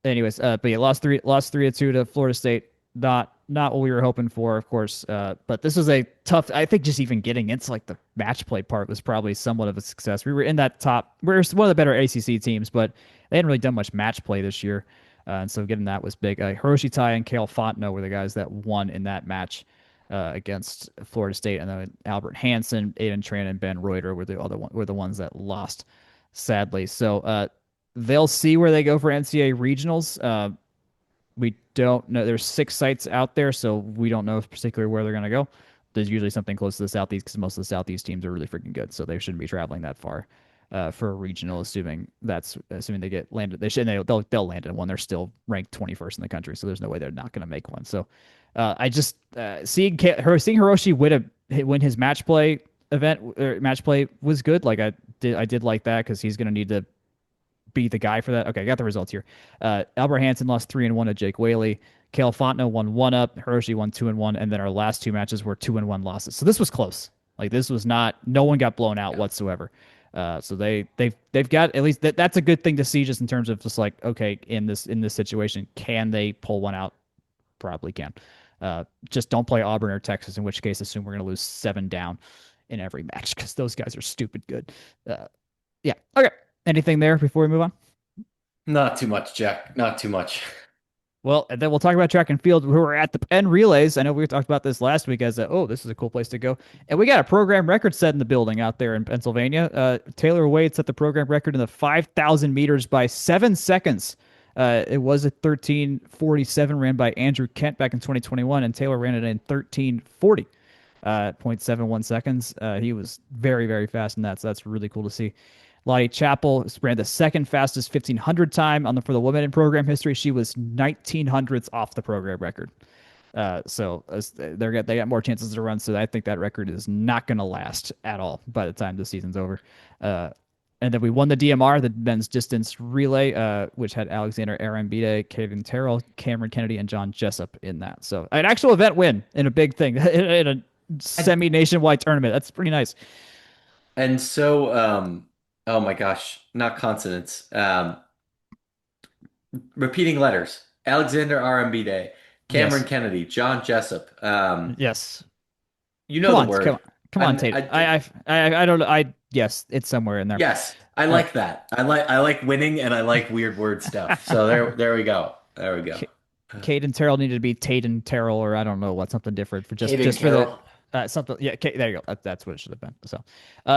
Anyways, but yeah, lost 3-2 to Florida State. Not what we were hoping for, of course. But this was a tough. I think just even getting into like the match play part was probably somewhat of a success. We were in that top. We were one of the better ACC teams, but they hadn't really done much match play this year, and so getting that was big. Hiroshi Tai and Kale Fontenot were the guys that won in that match against Florida State, and then Albert Hansen, Aiden Tran, and Ben Reuter were the ones that lost, sadly. So they'll see where they go for NCAA regionals. We don't know. There's 6 sites out there, so we don't know particularly where they're going to go. There's usually something close to the Southeast because most of the Southeast teams are really freaking good, so they shouldn't be traveling that far for a regional. Assuming they get landed, they'll land in one. They're still ranked 21st in the country, so there's no way they're not going to make one. So I just seeing Hiroshi win his match play was good. Like I did like that because he's going to need to be the guy for that. Okay, I got the results here. Albert Hansen lost 3-1 to Jake Whaley. Kale Fontenot won 1-up. Hiroshi won 2-1, and then our last two matches were 2-1 losses. So this was close. Like this was not. No one got blown out Yeah. whatsoever. So they've got at least that's a good thing to see just in terms of just like okay in this situation can they pull one out? Probably can. Just don't play Auburn or Texas, in which case assume we're going to lose 7 down in every match because those guys are stupid good. Yeah. Okay. Anything there before we move on? Not too much, Jack. Not too much. Well, and then we'll talk about track and field. We were at the Penn Relays. I know we talked about this last week as this is a cool place to go. And we got a program record set in the building out there in Pennsylvania. Taylor Wade set the program record in the 5,000 meters by 7 seconds. It was a 13:47 ran by Andrew Kent back in 2021, and Taylor ran it in 13:40. 0.71 seconds. He was very, very fast in that, so that's really cool to see. Lottie Chappell ran the second fastest 1500 time for the women in program history. She was 1900ths off the program record. So they got more chances to run. So I think that record is not going to last at all by the time the season's over. And then we won the DMR, the men's distance relay, which had Alexander Arambide, Caden Terrell, Cameron Kennedy, and John Jessup in that. So an actual event win in a big thing in a And, semi-nationwide tournament. That's pretty nice. and so, oh my gosh, not consonants. Repeating letters. Alexander RMB Cameron Yes. Kennedy, John Jessup. Yes. You Come know the on, come word. on, come on, I'm, Tate. I, I don't know. Yes, it's somewhere in there. yes, I Uh, like that. I like winning and I like weird word stuff. So there we go. There we go. K- Caden Terrell needed to be Taden Terrell, or I don't know what, something different for Caden just for the Carroll. something. Yeah, there you go. That's what it should have been. So,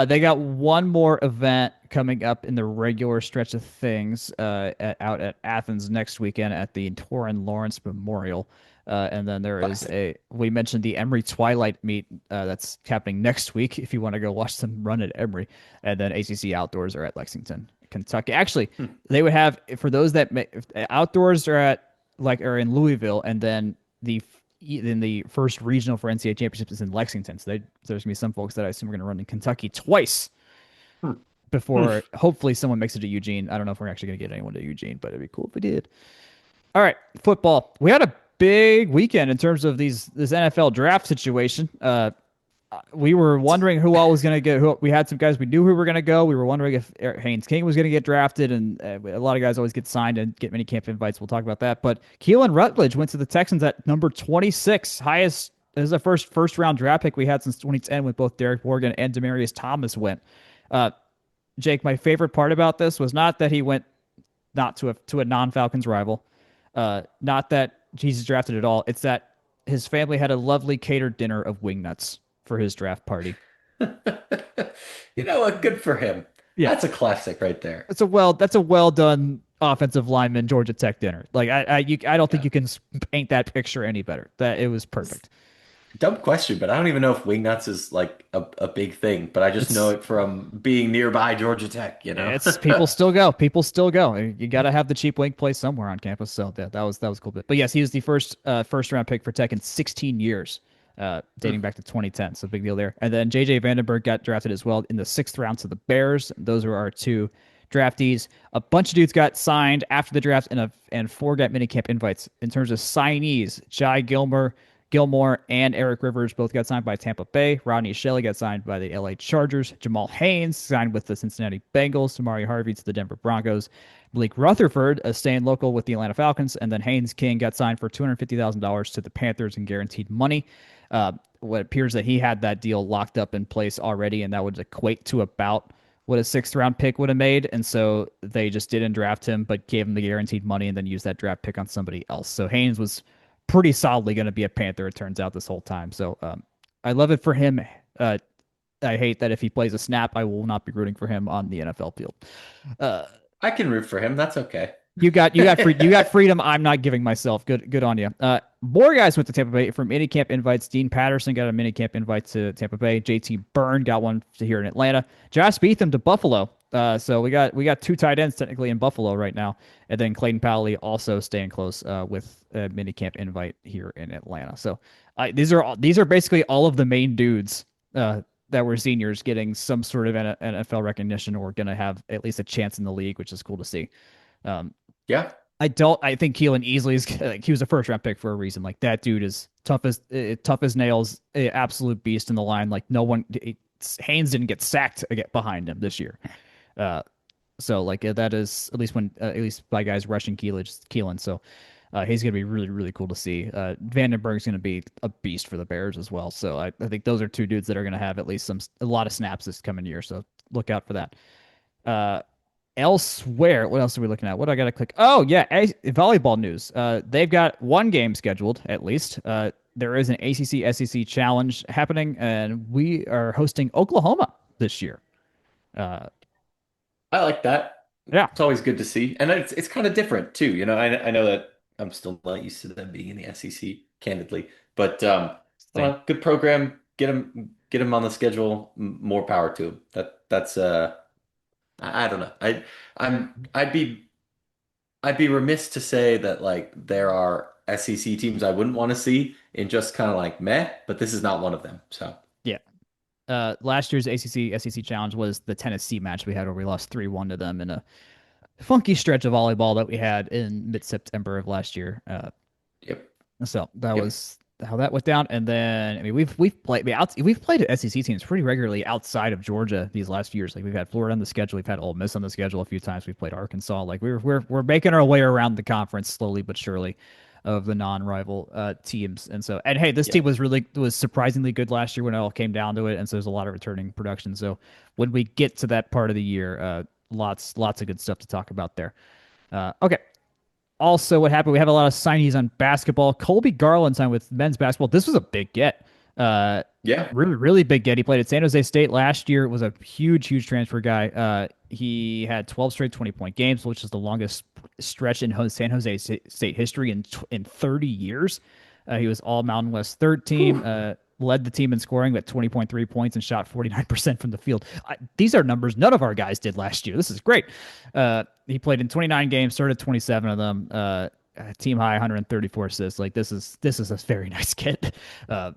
they got one more event coming up in the regular stretch of things out at Athens next weekend at the Torrin Lawrence Memorial. And then there is Classic. we mentioned the Emory Twilight meet that's happening next week if you want to go watch them run at Emory. And then ACC Outdoors are at Lexington, Kentucky. Actually, Hmm. they would have, for those that outdoors are in Louisville, and then the first regional for NCAA championships is in Lexington. So there's gonna be some folks that I assume are gonna run in Kentucky twice Hmm. Hmm. before hopefully someone makes it to Eugene. I don't know if we're actually gonna get anyone to Eugene, but it'd be cool if we did. All right, football. We had a big weekend in terms of this NFL draft situation. We were wondering who all was going to get. We had some guys we knew who were going to go. We were wondering if Haynes King was going to get drafted, and a lot of guys always get signed and get many camp invites. We'll talk about that. But Keelan Rutledge went to the Texans at number 26, highest. This is the first round draft pick we had since 2010, with both Derek Morgan and Demarius Thomas went. Jake, my favorite part about this was not that he went not to a non Falcons rival, not that he's drafted at all. It's that his family had a lovely catered dinner of wingnuts for his draft party. You know what? Good for him. Yeah, That's a classic right there. that's a well done offensive lineman Georgia Tech dinner. Like I don't think Yeah. you can paint that picture any better. That it was perfect. Dumb question, but I don't even know if wingnuts is like a big thing, but I just know It's it from being nearby Georgia Tech, you know? it's people still go. People still go. You got to have the cheap wing place somewhere on campus. So that was a cool bit. But yes, he was the first round pick for Tech in 16 years, dating back to 2010. So big deal there. And then JJ Vandenberg got drafted as well in the sixth round to the Bears. Those were our two draftees. A bunch of dudes got signed after the draft, and four got minicamp invites. In terms of signees, Jai Gilmore and Eric Rivers both got signed by Tampa Bay. Rodney Shelley got signed by the LA Chargers. Jamal Haynes signed with the Cincinnati Bengals. Tamari Harvey to the Denver Broncos. Blake Rutherford staying local with the Atlanta Falcons. And then Haynes King got signed for $250,000 to the Panthers in guaranteed money. What appears that he had that deal locked up in place already, and that would equate to about what a sixth round pick would have made. And so they just didn't draft him, but gave him the guaranteed money and then used that draft pick on somebody else. So Haynes was pretty solidly going to be a Panther, it turns out, this whole time. So I love it for him. Uh, I hate that if he plays a snap, I will not be rooting for him on the NFL field. Uh, I can root for him. That's okay. you got freedom. I'm not giving myself. Good on you. More guys went to Tampa Bay from minicamp invites. Dean Patterson got a minicamp invite to Tampa Bay. JT Byrne got one to here in Atlanta. Josh Beetham to Buffalo. So we got two tight ends technically in Buffalo right now, and then Clayton Powley also staying close with a minicamp invite here in Atlanta. So these are basically all of the main dudes that were seniors getting some sort of NFL recognition or going to have at least a chance in the league, which is cool to see. Um, Yeah. I think Keelan easily is like he was a first round pick for a reason. Like that dude is tough as nails, absolute beast in the line. Like no one, Haynes didn't get sacked behind him this year. So like that is at least by guys rushing Keelan. So he's gonna be really really cool to see. Vandenberg's gonna be a beast for the Bears as well. So I think those are two dudes that are gonna have at least a lot of snaps this coming year. So look out for that. Uh, Elsewhere, what else are we looking at? What do I got to click? Oh yeah, volleyball news. They've got one game scheduled at least. There is an ACC SEC challenge happening, and we are hosting Oklahoma this year. Uh, I like that. yeah, It's always good to see. And it's kind of different too. You know, I know that I'm still not used to them being in the SEC, candidly. But same. good program. Get him on the schedule. More power to him. That's I don't know. I'd be remiss to say that like there are SEC teams I wouldn't want to see in just kind of like meh, but this is not one of them. So Yeah. Last year's ACC SEC challenge was the Tennessee match we had where we lost 3-1 to them in a funky stretch of volleyball that we had in mid-September of last year. yep, So that yep, was how that went down. And then I mean we've played SEC teams pretty regularly outside of Georgia these last few years. Like we've had Florida on the schedule, we've had Ole Miss on the schedule a few times. We've played Arkansas. Like we're making our way around the conference slowly but surely of the non-rival teams. And hey, this team yep. was surprisingly good last year when it all came down to it. And so there's a lot of returning production. So when we get to that part of the year, lots of good stuff to talk about there. Okay, also, what happened? We have a lot of signees on basketball. Colby Garland signed with men's basketball. This was a big get. Uh, Yeah. really, really big get. He played at San Jose State last year. Was a huge transfer guy. He had 12 straight 20-point games, which is the longest stretch in San Jose State history in 30 years. He was all Mountain West third team. Whew. Led the team in scoring at 20.3 points and shot 49% from the field. These are numbers none of our guys did last year. This is great. He played in 29 games, started 27 of them. Team high 134 assists. Like this is a very nice kid. Yeah.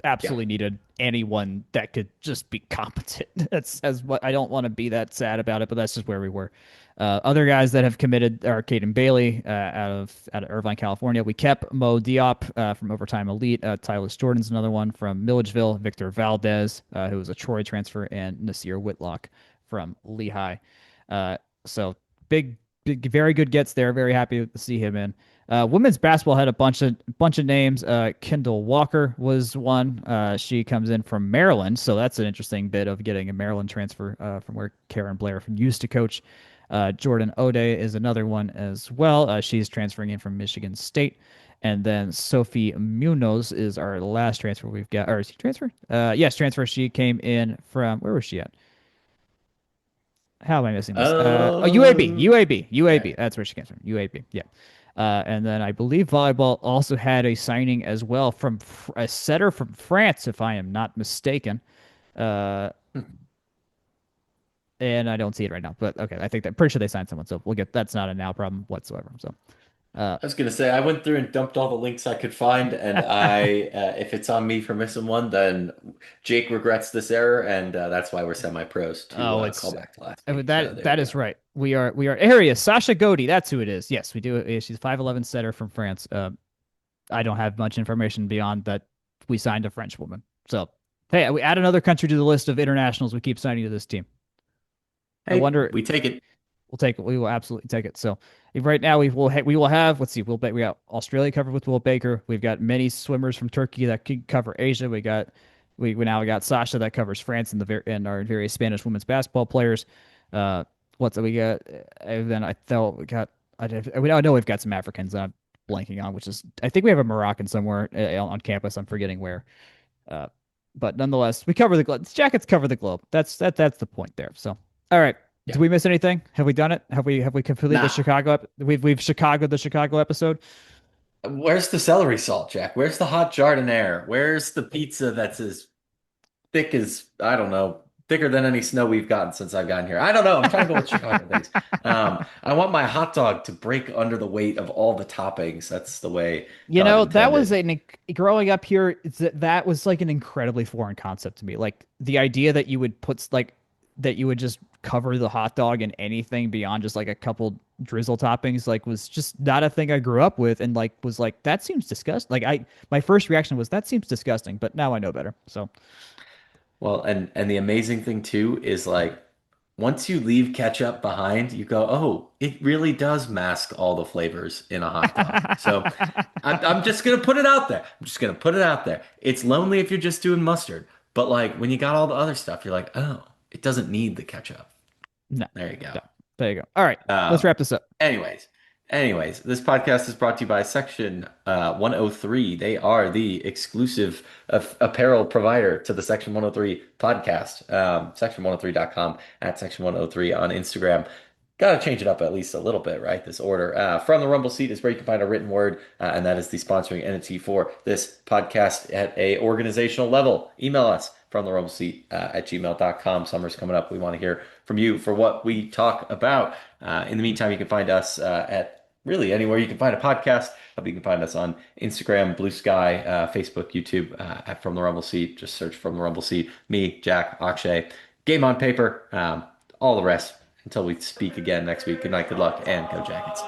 Absolutely needed anyone that could just be competent. That's as what I don't want to be that sad about it, but that's just where we were. Other guys that have committed are Caden Bailey out of Irvine, California. We kept Mo Diop from Overtime Elite. Tyler Jordan's another one from Milledgeville. Victor Valdez, who was a Troy transfer, and Nasir Whitlock from Lehigh. So big, very good gets there. Very happy to see him in. Women's basketball had a bunch of names. Kendall Walker was one. She comes in from Maryland, so that's an interesting bit of getting a Maryland transfer from where Karen Blair used to coach. Jordan O'Day is another one as well. She's transferring in from Michigan State. And then Sophie Munoz is our last transfer we've got. Or is he transfer? Yes, transfer. She came in from, where was she at? How am I missing this? UAB, UAB, UAB. Okay. That's where she came from. UAB. Yeah. And then I believe volleyball also had a signing as well from a setter from France, if I am not mistaken. Uh, and I don't see it right now, but okay, I think that pretty sure they signed someone, so we'll get that's not a now problem whatsoever. So, uh, I was gonna say I went through and dumped all the links I could find, and if it's on me for missing one, then Jake regrets this error, and that's why we're semi-pros to oh, call it's back to last I mean, week. So that there you that is go. right. We are area Sasha Godi. That's who it is. Yes, we do. She's 5'11" setter from France. I don't have much information beyond that. We signed a French woman. So, hey, we add another country to the list of internationals we keep signing to this team. I Hey, wonder. we take it. We'll take it. We will absolutely take it. So, right now we will have. Let's see. We got Australia covered with Will Baker. We've got many swimmers from Turkey that can cover Asia. We now got Sasha that covers France and and our various Spanish women's basketball players. What's we got? And then I thought we got. We know we've got some Africans that I'm blanking on, which is I think we have a Moroccan somewhere on campus. I'm forgetting where. Uh, but nonetheless, we cover the globe. Jackets cover the globe. That's the point there. So, all right. Yeah. Did we miss anything? Have we done it? Have we completed the Nah. Chicago? We've Chicago the Chicago episode. Where's the celery salt, Jack? Where's the hot jardinere? Where's the pizza that's as thick as, I don't know, thicker than any snow we've gotten since I've gotten here? I don't know. I'm trying to go with Chicago things. I want my hot dog to break under the weight of all the toppings. That's the way You God know, that was intended. an growing up here. That was like an incredibly foreign concept to me. Like the idea that you would that you would just cover the hot dog in anything beyond just like a couple drizzle toppings, like was just not a thing I grew up with, and like was like that seems disgusting. My first reaction was that seems disgusting, but now I know better. So Well, and the amazing thing too is like once you leave ketchup behind, you go, oh, it really does mask all the flavors in a hot dog. So I'm just gonna put it out there. I'm just gonna put it out there. It's lonely if you're just doing mustard, but like when you got all the other stuff, you're like, oh, it doesn't need the ketchup. no, There you go. no. There you go. All right, let's Um, wrap this up. anyways, this podcast is brought to you by Section 103. They are the exclusive apparel provider to the Section 103 podcast. Section103.com at Section 103 on Instagram. Got to change it up at least a little bit, right? This order. From the Rumble Seat is where you can find a written word, and that is the sponsoring entity for this podcast at a organizational level. Email us from the Rumble Seat at gmail.com. Summer's coming up. We want to hear from you for what we talk about. In the meantime, you can find us at really anywhere you can find a podcast. You can find us on Instagram, Blue Sky, Facebook, YouTube, at From the Rumble Seat. Just search From the Rumble Seat. Me, Jack, Akshay, Game on Paper, all the rest. Until we speak again next week. Good night, good luck, and go Jackets.